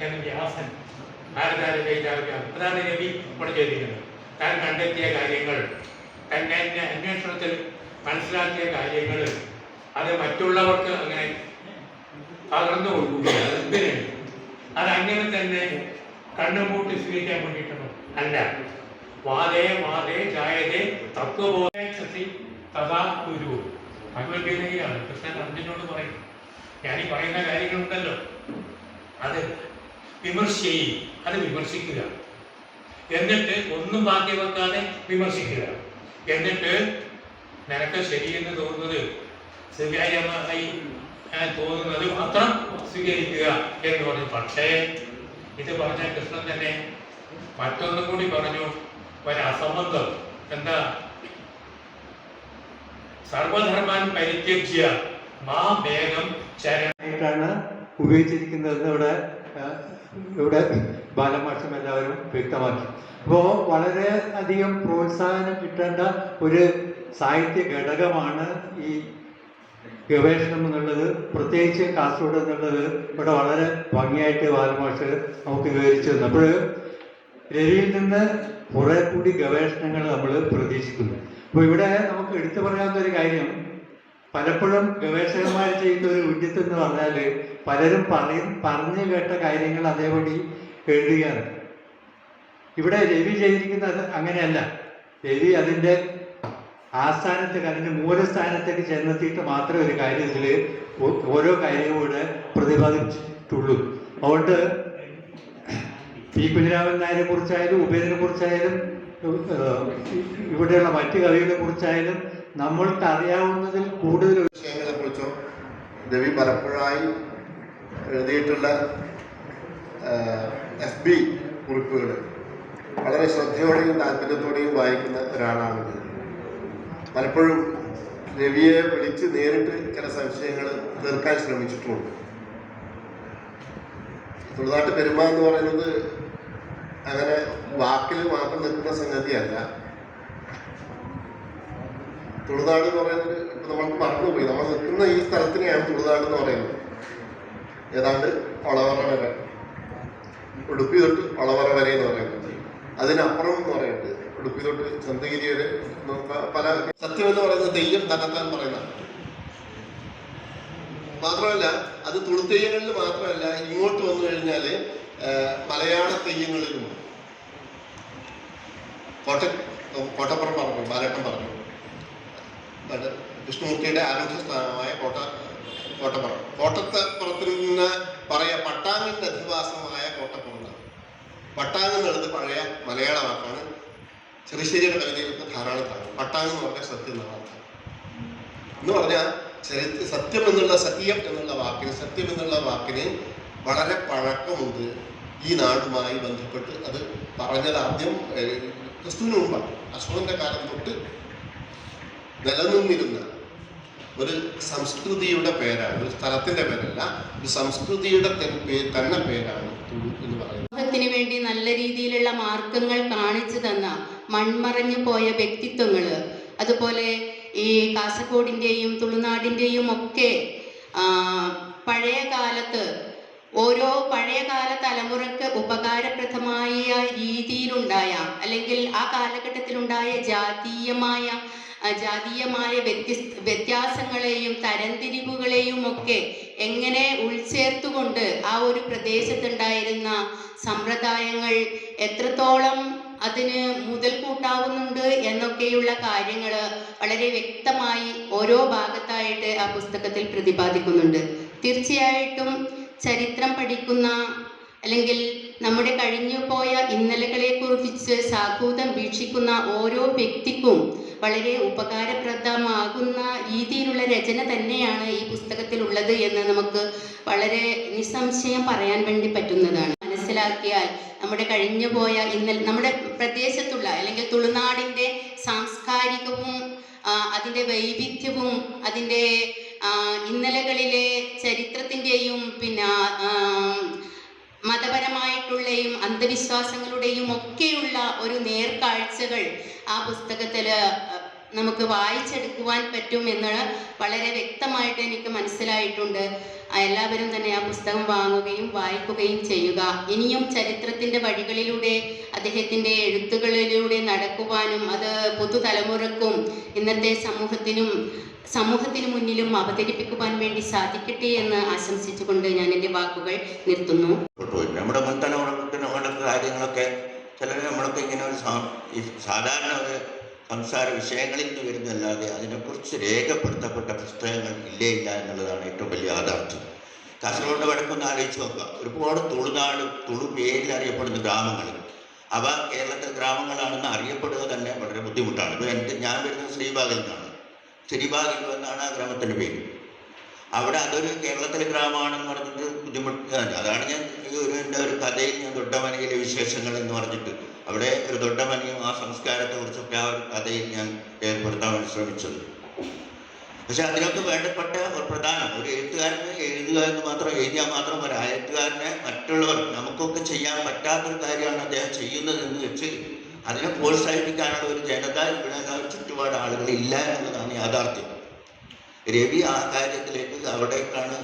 എന്ന് വ്യാസൻ ഭാരതാരെ കൈകാര്യം. അതാണ് നബി ഇവിടെ ചെയ്തിരിക്കുന്നത്. താൻ കണ്ടെത്തിയ കാര്യങ്ങൾ, തന്നെ അന്വേഷണത്തിൽ മനസ്സിലാക്കിയ കാര്യങ്ങൾ അത് മറ്റുള്ളവർക്ക് അങ്ങനെ പകർന്നു കൊടുക്കുക. എന്തിനാണ് അതങ്ങനെ തന്നെ കണ്ണുമൂട്ടി സ്വീകരിക്കാൻ വേണ്ടിയിട്ടൊന്നും അല്ല. വാദേ വാദേ ജായതേ തത്വബോധേ സതി തഥാ ഗുരു. ഭഗവത്ഗീതയാണ് കൃഷ്ണൻ അർജുനോട് പറയും. ഞാനീ പറയുന്ന കാര്യങ്ങളുണ്ടല്ലോ, അത് അത് വിമർശിക്കുക. എന്നിട്ട് ഒന്നും ബാക്കി വെക്കാതെ വിമർശിക്കുക. എന്നിട്ട് നിനക്ക് ശരിയെന്ന് തോന്നുന്നത്, സ്വീകാര്യമായി തോന്നുന്നത് മാത്രം സ്വീകരിക്കുക എന്ന് പറഞ്ഞു. പക്ഷേ ഇത് പറഞ്ഞ കൃഷ്ണൻ തന്നെ മറ്റൊന്നും കൂടി പറഞ്ഞു, ഒരസംബന്ധം. എന്താ? സർവധർമാൻ പരിത്യജ്യ മാ വേഗം ചരണായിട്ടാണ് ഉപയോഗിച്ചിരിക്കുന്നതെന്ന് ഇവിടെ ബാലമാഷം എല്ലാവരും വ്യക്തമാക്കി. അപ്പോൾ വളരെ അധികം പ്രോത്സാഹനം കിട്ടേണ്ട ഒരു സാഹിത്യ ഘടകമാണ് ഈ ഗവേഷണം എന്നുള്ളത്. പ്രത്യേകിച്ച് കാസർഗോഡ് എന്നുള്ളത് ഇവിടെ വളരെ ഭംഗിയായിട്ട് ബാലമാഷ് നമുക്ക് വിവരിച്ചു തന്നു. അപ്പോൾ രവിയിൽ നിന്ന് കുറെ കൂടി ഗവേഷണങ്ങൾ നമ്മൾ പ്രതീക്ഷിക്കുന്നു. അപ്പോൾ ഇവിടെ നമുക്ക് എടുത്തു പറയാവുന്ന ഒരു കാര്യം, പലപ്പോഴും ഗവേഷകന്മാർ ചെയ്യുന്ന ഒരു വിഡ്ഢിത്തം എന്ന് പറഞ്ഞാൽ പലരും പറഞ്ഞു കേട്ട കാര്യങ്ങൾ അതേപടി എഴുതുകയാണ്. ഇവിടെ രവി ചെയ്തിരിക്കുന്നത് അങ്ങനെയല്ല. രവി അതിൻ്റെ ആസ്ഥാനത്തേക്ക്, അതിൻ്റെ മൂലസ്ഥാനത്തേക്ക് ചെന്നെത്തിയിട്ട് മാത്രമേ ഒരു കാര്യത്തിൽ ഓരോ കാര്യവും ഇവിടെ പ്രതിപാദിച്ചിട്ടുള്ളൂ. അതുകൊണ്ട് പി കുഞ്ഞിരാമൻ നായരെ കുറിച്ചായാലും ഉപേന്ദ്രനെ കുറിച്ചായാലും ഇവിടെയുള്ള മറ്റു കവികളെ കുറിച്ചായാലും നമ്മൾക്ക് അറിയാവുന്നതിൽ കൂടുതൽ വിഷയങ്ങളെ കുറിച്ചോ രവി പലപ്പോഴായി എഴുതിയിട്ടുള്ള FB കുറിപ്പുകൾ വളരെ ശ്രദ്ധയോടെയും താല്പര്യത്തോടെയും വായിക്കുന്ന ഒരാളാണ്. പലപ്പോഴും രവിയെ വിളിച്ച് നേരിട്ട് ചില സംശയങ്ങൾ തീർക്കാൻ ശ്രമിച്ചിട്ടുണ്ട്. തുളുനാട്ട് പെരുമ എന്ന് പറയുന്നത് അങ്ങനെ വാക്കിൽ മാത്രം നിൽക്കുന്ന സംഗതിയല്ല. തുളുനാട് എന്ന് പറയുന്നത് ഇപ്പം നമ്മൾക്ക് മറന്നുപോയി. നമ്മൾ നിൽക്കുന്ന ഈ സ്ഥലത്തിനെയാണ് തുളുനാട് എന്ന് പറയുന്നത്. ഏതാണ്ട് ഒളവറ വരെ, ഉടുപ്പി തൊട്ട് ഒളവറ വരെ എന്ന് പറയുന്നത്. അതിനപ്പുറം എന്ന് പറയുന്നത് ഉടുപ്പി തൊട്ട് ചന്തഗിരി വരെ പല സത്യം എന്ന് പറയുന്നത് തെയ്യം തന്നെത്താൻ പറയുന്നതാണ്. മാത്രമല്ല അത് തുളുത്തെയ്യങ്ങളിൽ മാത്രമല്ല, ഇങ്ങോട്ട് വന്നു കഴിഞ്ഞാൽ മലയാള തെയ്യങ്ങളിലും കോട്ടപ്പുറം പറഞ്ഞു, ബാലേട്ടൻ പറഞ്ഞു, വിഷ്ണുമൂർത്തിയുടെ ആരോഗ്യ സ്ഥാനമായ കോട്ടപ്പുറം. കോട്ടപ്പുറത്തിൽ നിന്ന് പട്ടാങ്ങിന്റെ അധിവാസമായ കോട്ടപ്പുറം. പട്ടാങ് എന്നുള്ളത് പഴയ മലയാള വാക്കാണ്. ചെറുശ്ശേരിയുടെ കവിതയിലൊക്കെ ധാരാളം കാണും. പട്ടാങ് എന്ന് പറഞ്ഞാൽ സത്യം എന്നാണ് അർത്ഥം. എന്ന് പറഞ്ഞാൽ സത്യം എന്നുള്ള വാക്കിന് വളരെ പഴക്കമുണ്ട്. ഈ നാടുമായി ബന്ധപ്പെട്ട് അത് പറഞ്ഞത് ആദ്യം ക്രിസ്തുവിന് മുമ്പാണ്. അശോകന്റെ കാലം തൊട്ട് നിലനിന്നിരുന്ന ഒരു സംസ്കൃതിയുടെ പേരാണ്, ഒരു സ്ഥലത്തിന്റെ പേരല്ല, ഒരു സംസ്കൃതിയുടെ തന്നെ പേരാണ് തുളു എന്ന് പറയുന്നത്. സമൂഹത്തിന് വേണ്ടി നല്ല രീതിയിലുള്ള മാർഗങ്ങൾ കാണിച്ചു തന്ന മൺമറഞ്ഞു പോയ വ്യക്തിത്വങ്ങൾ, അതുപോലെ ഈ കാസർഗോഡിൻ്റെയും തുളുനാടിൻ്റെയും ഒക്കെ പഴയ കാലത്ത് ഓരോ പഴയകാല തലമുറക്ക് ഉപകാരപ്രദമായ രീതിയിലുണ്ടായ അല്ലെങ്കിൽ ആ കാലഘട്ടത്തിലുണ്ടായ ജാതീയമായ വ്യത്യാസങ്ങളെയും തരംതിരിവുകളെയും ഒക്കെ എങ്ങനെ ഉൾച്ചേർത്തുകൊണ്ട് ആ ഒരു പ്രദേശത്തുണ്ടായിരുന്ന സമ്പ്രദായങ്ങൾ എത്രത്തോളം അതിന് മുതൽ കൂട്ടാവുന്നുണ്ട് എന്നൊക്കെയുള്ള കാര്യങ്ങൾ വളരെ വ്യക്തമായി ഓരോ ഭാഗത്തായിട്ട് ആ പുസ്തകത്തിൽ പ്രതിപാദിക്കുന്നുണ്ട്. തീർച്ചയായിട്ടും ചരിത്രം പഠിക്കുന്ന അല്ലെങ്കിൽ നമ്മുടെ കഴിഞ്ഞുപോയ ഇന്നലകളെക്കുറിച്ച് സാഹൂതം വീക്ഷിക്കുന്ന ഓരോ വ്യക്തിക്കും വളരെ ഉപകാരപ്രദമാകുന്ന രീതിയിലുള്ള രചന തന്നെയാണ് ഈ പുസ്തകത്തിലുള്ളത് എന്ന് നമുക്ക് വളരെ നിസ്സംശയം പറയാൻ വേണ്ടി പറ്റുന്നതാണ്. മനസ്സിലാക്കിയാൽ നമ്മുടെ കഴിഞ്ഞുപോയ നമ്മുടെ പ്രദേശത്തുള്ള അല്ലെങ്കിൽ തുളുനാടിൻ്റെ സാംസ്കാരികവും അതിൻ്റെ വൈവിധ്യവും അതിൻ്റെ ഇന്നലകളിലെ ചരിത്രത്തിൻ്റെയും പിന്നെ മതപരമായിട്ടുള്ളയും അന്ധവിശ്വാസങ്ങളുടെയും ഒക്കെയുള്ള ഒരു നേർക്കാഴ്ചകൾ ആ പുസ്തകത്തിൽ നമുക്ക് വായിച്ചെടുക്കുവാൻ പറ്റും എന്ന് വളരെ വ്യക്തമായിട്ട് എനിക്ക് മനസ്സിലായിട്ടുണ്ട്. എല്ലാവരും തന്നെ ആ പുസ്തകം വാങ്ങുകയും വായിക്കുകയും ചെയ്യുക. ഇനിയും ചരിത്രത്തിൻ്റെ വഴികളിലൂടെ അദ്ദേഹത്തിൻ്റെ എഴുത്തുകളിലൂടെ നടക്കുവാനും അത് പുതുതലമുറക്കും ഇന്നത്തെ സമൂഹത്തിന് മുന്നിലും അവതരിപ്പിക്കുവാൻ വേണ്ടി സാധിക്കട്ടെ എന്ന് ആശംസിച്ചുകൊണ്ട് ഞാൻ എൻ്റെ വാക്കുകൾ നിർത്തുന്നു. നമ്മുടെ മുൻ തലമുറക്ക് കാര്യങ്ങളൊക്കെ ചിലർ നമ്മളൊക്കെ ഇങ്ങനെ ഒരു ഈ സാധാരണ ഒരു സംസാര വിഷയങ്ങളിൽ നിന്ന് വരുന്നതല്ലാതെ അതിനെക്കുറിച്ച് രേഖപ്പെടുത്തപ്പെട്ട പുസ്തകങ്ങൾ ഇല്ല എന്നുള്ളതാണ് ഏറ്റവും വലിയ യാഥാർത്ഥ്യം. കാസർഗോഡ് വടക്കൊന്ന് ആലോചിച്ച് നോക്കുക. ഒരുപാട് തുളുനാട് തുളു പേരിൽ അറിയപ്പെടുന്ന ഗ്രാമങ്ങൾ, അവ കേരളത്തിലെ ഗ്രാമങ്ങളാണെന്ന് അറിയപ്പെടുക തന്നെ വളരെ ബുദ്ധിമുട്ടാണ്. ഇപ്പോൾ ഞാൻ വരുന്നത് ശ്രീബാഗിൽ നിന്നാണ്. ശ്രീബാഗിൽ എന്നാണ് ആ ഗ്രാമത്തിൻ്റെ പേര്. അവിടെ അതൊരു കേരളത്തിലെ ഗ്രാമമാണെന്ന് പറഞ്ഞിട്ട് ബുദ്ധിമുട്ട്. അതാണ് ഞാൻ എൻ്റെ ഒരു കഥയിൽ ഞാൻ ദൊഡ്ഡമനയിലെ വിശേഷങ്ങൾ എന്ന് പറഞ്ഞിട്ട് അവിടെ ഒരു ദൊഡ്ഡമനയും ആ സംസ്കാരത്തെക്കുറിച്ചൊക്കെ ആ ഒരു കഥയിൽ ഞാൻ ഏർപ്പെടുത്താൻ വേണ്ടി ശ്രമിച്ചത്. പക്ഷെ അതിനൊക്കെ വേണ്ടപ്പെട്ട ഒരു പ്രധാനം ഒരു എഴുത്തുകാരന് എഴുതുക എന്ന് മാത്രം എഴുതിയാൽ മാത്രം പോരാ. ആ എഴുത്തുകാരനെ മറ്റുള്ളവർ നമുക്കൊക്കെ ചെയ്യാൻ പറ്റാത്തൊരു കാര്യമാണ് അദ്ദേഹം ചെയ്യുന്നതെന്ന് വെച്ച് അതിനെ പ്രോത്സാഹിപ്പിക്കാനുള്ള ഒരു ജനത ഇവിടെ ചുറ്റുപാട് ആളുകളില്ല എന്നുള്ളതാണ് യാഥാർത്ഥ്യം. രവി ആ കാര്യത്തിലേക്ക് അവിടേക്കാണ്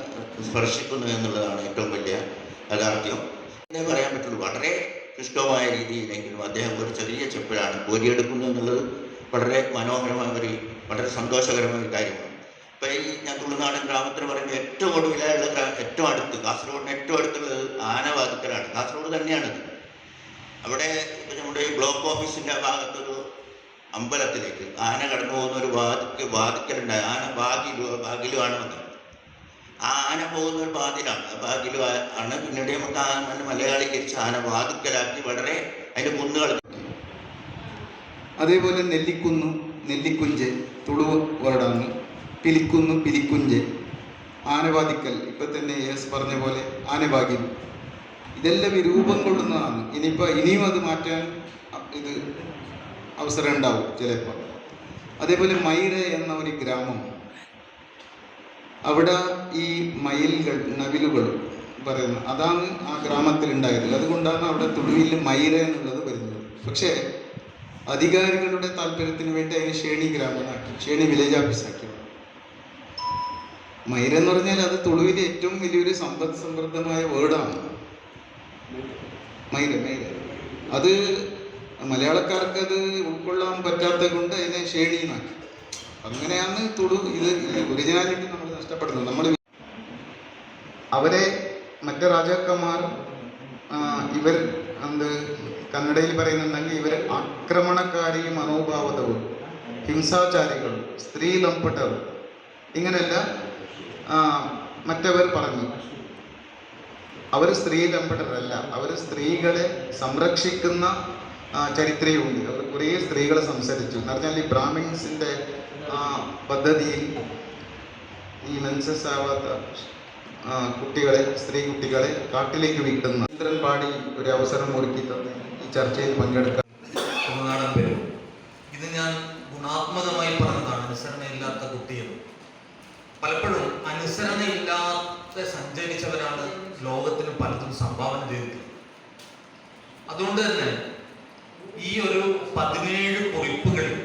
സ്പർശിക്കുന്നത് എന്നുള്ളതാണ് ഏറ്റവും വലിയ യാഥാർത്ഥ്യം. എന്നേ പറയാൻ പറ്റുള്ളൂ. വളരെ ക്ലിഷ്ടമായ രീതിയിലെങ്കിലും അദ്ദേഹം ഒരു ചെറിയ ചെപ്പിലാണ് കോരിയെടുക്കുന്നത് എന്നുള്ളത് വളരെ മനോഹരമായ വളരെ സന്തോഷകരമായ ഒരു കാര്യമാണ്. ഇപ്പം ഈ ഞാൻ തുളുനാടൻ ഗ്രാമത്തിൽ പറയുമ്പോൾ ഏറ്റവും ഒടുവിലായുള്ള ഏറ്റവും അടുത്ത് കാസർഗോഡിന് ഏറ്റവും അടുത്തുള്ളത് ആനവാതിക്കലാണ്. കാസർഗോഡ് തന്നെയാണത്. അവിടെ ഇപ്പം നമ്മുടെ ഈ ബ്ലോക്ക് ഓഫീസിൻ്റെ ഭാഗത്തൊരു അമ്പലത്തിലേക്ക് ആന കടന്നു പോകുന്ന ഒരു വാതിക്കലുണ്ടായി. ആന ബാഗിലുമാണ് വന്നത്. ആ ആന പോകുന്ന ഒരു വാതിലാണ്. ആ ബാഗിലു ആണ് പിന്നീട് നമുക്ക് ആ മലയാളീകരിച്ച് ആന വാതിക്കലാക്കി വളരെ അതിൻ്റെ കുന്നുകൾ. അതേപോലെ നെല്ലിക്കുന്ന് നെല്ലിക്കുഞ്ച് തുളു വേർഡാണ്. പിലിക്കുന്ന് പിലിക്കുഞ്ച്, ആനവാതിക്കൽ ഇപ്പം തന്നെ യേസ് പറഞ്ഞ പോലെ ആനവാകിൽ, ഇതെല്ലാം രൂപം കൊള്ളുന്നതാണ്. ഇനിയും അത് മാറ്റാൻ ഇത് അവസരം ഉണ്ടാവും ചിലപ്പോൾ. അതേപോലെ മൈര എന്ന ഒരു ഗ്രാമം, അവിടെ ഈ മയിലുകൾ നവിലുകൾ പറയുന്നത് അതാണ് ആ ഗ്രാമത്തിൽ ഉണ്ടായത്. അതുകൊണ്ടാണ് അവിടെ തുളുവിൽ മൈര എന്നുള്ളത് വരുന്നത്. പക്ഷേ അധികാരികളുടെ താല്പര്യത്തിന് വേണ്ടി അതിന് ഷേണി ഗ്രാമമാക്കി, ഷേണി വില്ലേജ് ഓഫീസാക്കി. മൈര എന്ന് പറഞ്ഞാൽ അത് തുളുവിലെ ഏറ്റവും വലിയൊരു സമ്പദ് സമൃദ്ധമായ വേർഡാണ് മൈര. അത് മലയാളക്കാർക്ക് അത് ഉൾക്കൊള്ളാൻ പറ്റാത്തത് കൊണ്ട് അതിനെ ഷേണിന്നാക്കി. അങ്ങനെയാണ് തുളു ഇത് ഒറിജിനാലിറ്റി നമ്മൾ നഷ്ടപ്പെടുന്നത്. നമ്മൾ അവരെ മറ്റു രാജാക്കന്മാർ ഇവർ കന്നഡയിൽ പറയുന്നുണ്ടെങ്കിൽ ഇവർ ആക്രമണകാരി മനോഭാവതവും ഹിംസാചാരികളും സ്ത്രീ ലംപട്ടവും ഇങ്ങനെയല്ല മറ്റവർ പറഞ്ഞു. അവർ സ്ത്രീ ലംപട്ടരല്ല, അവർ സ്ത്രീകളെ സംരക്ഷിക്കുന്ന ചരിത്രമുണ്ട്. അവർ കുറേ സ്ത്രീകളെ സംസാരിച്ചു എന്ന് പറഞ്ഞാൽ ഈ ബ്രാഹ്മിൻസിൻ്റെ പദ്ധതിയിൽ ഈ മെൻസസ് ആവാത്ത സ്ത്രീ കുട്ടികളെ കാട്ടിലേക്ക് വിൽക്കുന്ന ചന്ദ്രൻ പാടി ഒരു അവസരം ഒരുക്കി തന്നെ ഈ ചർച്ചയിൽ പങ്കെടുക്കാൻ തുളുനാടൻ പേരും. ഇത് ഞാൻ ഗുണാത്മകമായി പറഞ്ഞതാണ്, അനുസരണയില്ലാത്ത കുട്ടിയെന്ന്. പലപ്പോഴും അനുസരണയില്ലാതെ സഞ്ചരിച്ചവരാണ് ലോകത്തിന് പലതും സംഭാവന ചെയ്തിട്ടുള്ളത്. അതുകൊണ്ട് തന്നെ ഈ ഒരു 17 കുറിപ്പുകളിൽ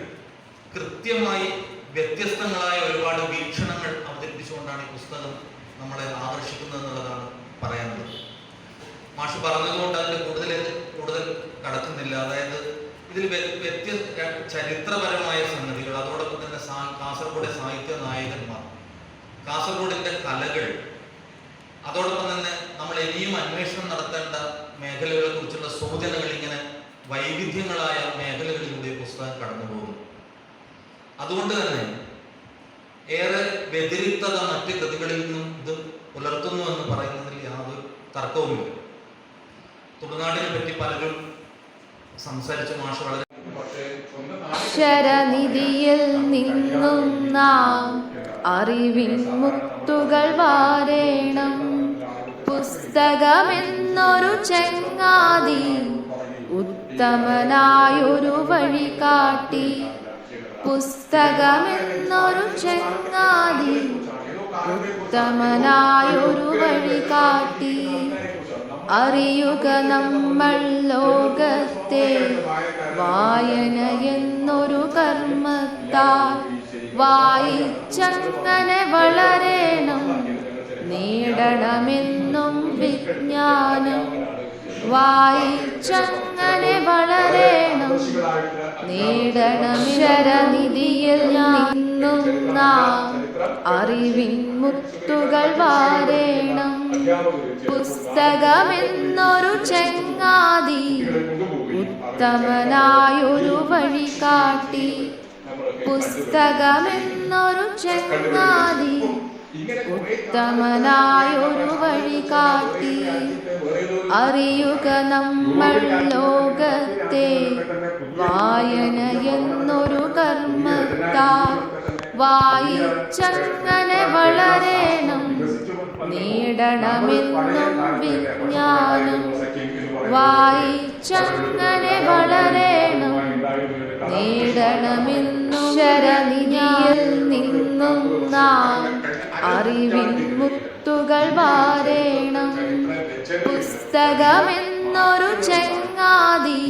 കൃത്യമായി വ്യത്യസ്തങ്ങളായ ഒരുപാട് വീക്ഷണങ്ങൾ അവതരിപ്പിച്ചുകൊണ്ടാണ് ഈ പുസ്തകം നമ്മളെ ആകർഷിക്കുന്നത് എന്നുള്ളതാണ് പറയാനുള്ളത്. മാഷ് പറഞ്ഞതുകൊണ്ട് അതിൻ്റെ കൂടുതൽ കടക്കുന്നില്ല. അതായത് ഇതിൽ വ്യത്യസ്ത ചരിത്രപരമായ സംഗതികൾ, അതോടൊപ്പം തന്നെ കാസർഗോഡ് സാഹിത്യ നായകന്മാർ, കാസർഗോഡിൻ്റെ കലകൾ, അതോടൊപ്പം തന്നെ നമ്മൾ ഇനിയും അന്വേഷണം നടത്തേണ്ട മേഖലകളെ കുറിച്ചുള്ള സൂചനകൾ, ഇങ്ങനെ വൈവിധ്യങ്ങളായ മേഖലകളിലൂടെ പുസ്തകം കടന്നു പോകുന്നു. അതുകൊണ്ട് തന്നെ ഏറെ വ്യതിരിക്തത മറ്റ് കൃതികളിൽ നിന്നും ഇത് പുലർത്തുന്നു എന്ന് പറയുന്നതിൽ യാതൊരു തർക്കവുമില്ല. തുളുനാടിനെ പറ്റി പലരും സംസാരിച്ച മാഷ് വളരെ ശരനിധിയിൽ നിന്നും നാം അറിവിൻ മുത്തുകൾ വാരേണം. പുസ്തകമെന്നൊരു ചങ്ങാതി ഉത്തമനായൊരു വഴി കാട്ടി. പുസ്തകമെന്നൊരു ചങ്ങാതി ഉത്തമനായൊരു വഴി കാട്ടി. അറിയുക നമ്മൾ ലോകത്തെ വായന എന്നൊരു കർമ്മത്താൽ. വായിച്ചങ്ങനെ വളരേണം, നേടണമെന്നും വിജ്ഞാനം. വായിച്ചങ്ങനെ വളരേണം, നേടണം. ശരനിധിയിൽ നിന്നും നാം അറിവിൻ മുത്തുകൾ വാരേണം. പുസ്തകമെന്നൊരു ചങ്ങാതി ഉത്തമനായൊരു വഴി കാട്ടി. പുസ്തകമെന്നൊരു ചങ്ങാതി ഉത്തമനായൊരു വഴി കാട്ടി. അറിയുക നമ്മൾ ലോകത്തെ വായന എന്നൊരു കർമ്മത്താൽ വായിച്ചങ്ങനെ വളരണം. നേടണമെന്നും വിജ്ഞാനം വായിച്ചങ്ങനെ വളരണം. നേടണമെന്നും ശരനിധിയിൽ നിന്നും നാം അറിവിൻ മുത്തുകൾ വാരേണം. പുസ്തകമെന്നൊരു ചങ്ങാതി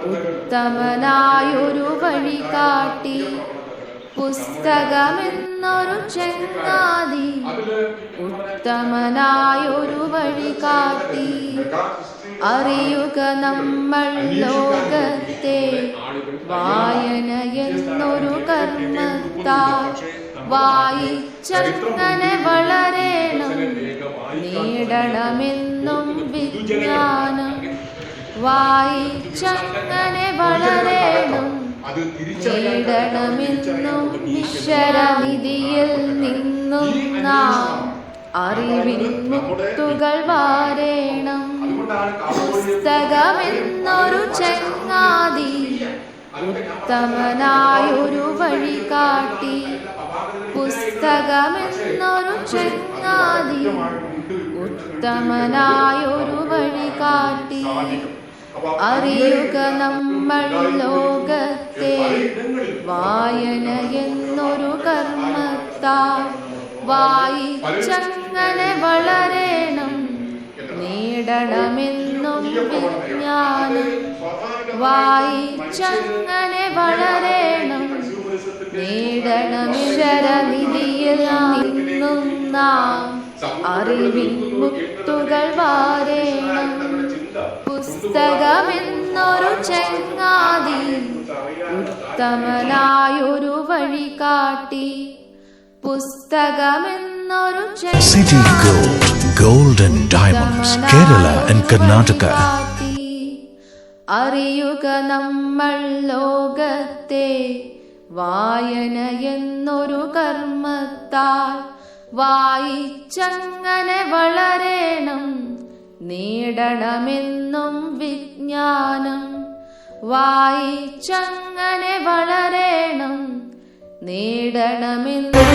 ഉത്തമനായൊരു വഴി കാട്ടി. പുസ്തകമെന്നൊരു ചങ്ങാതി ഉത്തമനായൊരു വഴി കാട്ടി. അറിയുക നമ്മൾ ലോകത്തെ വായന എന്നൊരു കർമ്മത്താൽ വായിച്ചങ്ങനെ വളരേണം. നേടണമെന്നും വിജ്ഞാനം വായിച്ചങ്ങനെ വളരേണം. നേടണമെന്നും ഈശ്വരനിധിയിൽ നിന്നും നാം അറിവിൻ മുത്തുകൾ വാരേണം. പുസ്തകമെന്നൊരു ചങ്ങാതി ഉത്തമനായൊരു വഴി കാട്ടി. പുസ്തകമെന്നൊരു ചങ്ങാതി ഉത്തമനായൊരു വഴി കാട്ടി. അറിയുക നമ്മൾ ലോകത്തെ വായന എന്നൊരു കർമ്മത്താൽ വായിച്ചങ്ങനെ വളരേണം. നേടണമെന്നും വിജ്ഞാനം വായിച്ചങ്ങനെ വളരേണം. നേടണമെശരനിധിയിൽ നിന്നും നാം അറിവിൻ മുത്തുകൾ വാരേണം. പുസ്തകമെന്നൊരു ചങ്ങാതി ഉത്തമനായൊരു വഴി കാട്ടി. പുസ്തകമെന്നൊരു City Gold, Gold and Diamonds, Kerala and Karnataka. അറിയുക നമ്മൾ ലോകത്തെ വായന എന്നൊരു കർമ്മത്താൽ വായിച്ചങ്ങനെ വളരേണം. നേടണമെന്നും വിജ്ഞാനം വായിച്ചങ്ങനെ വളരേണം. നേടണമെന്നും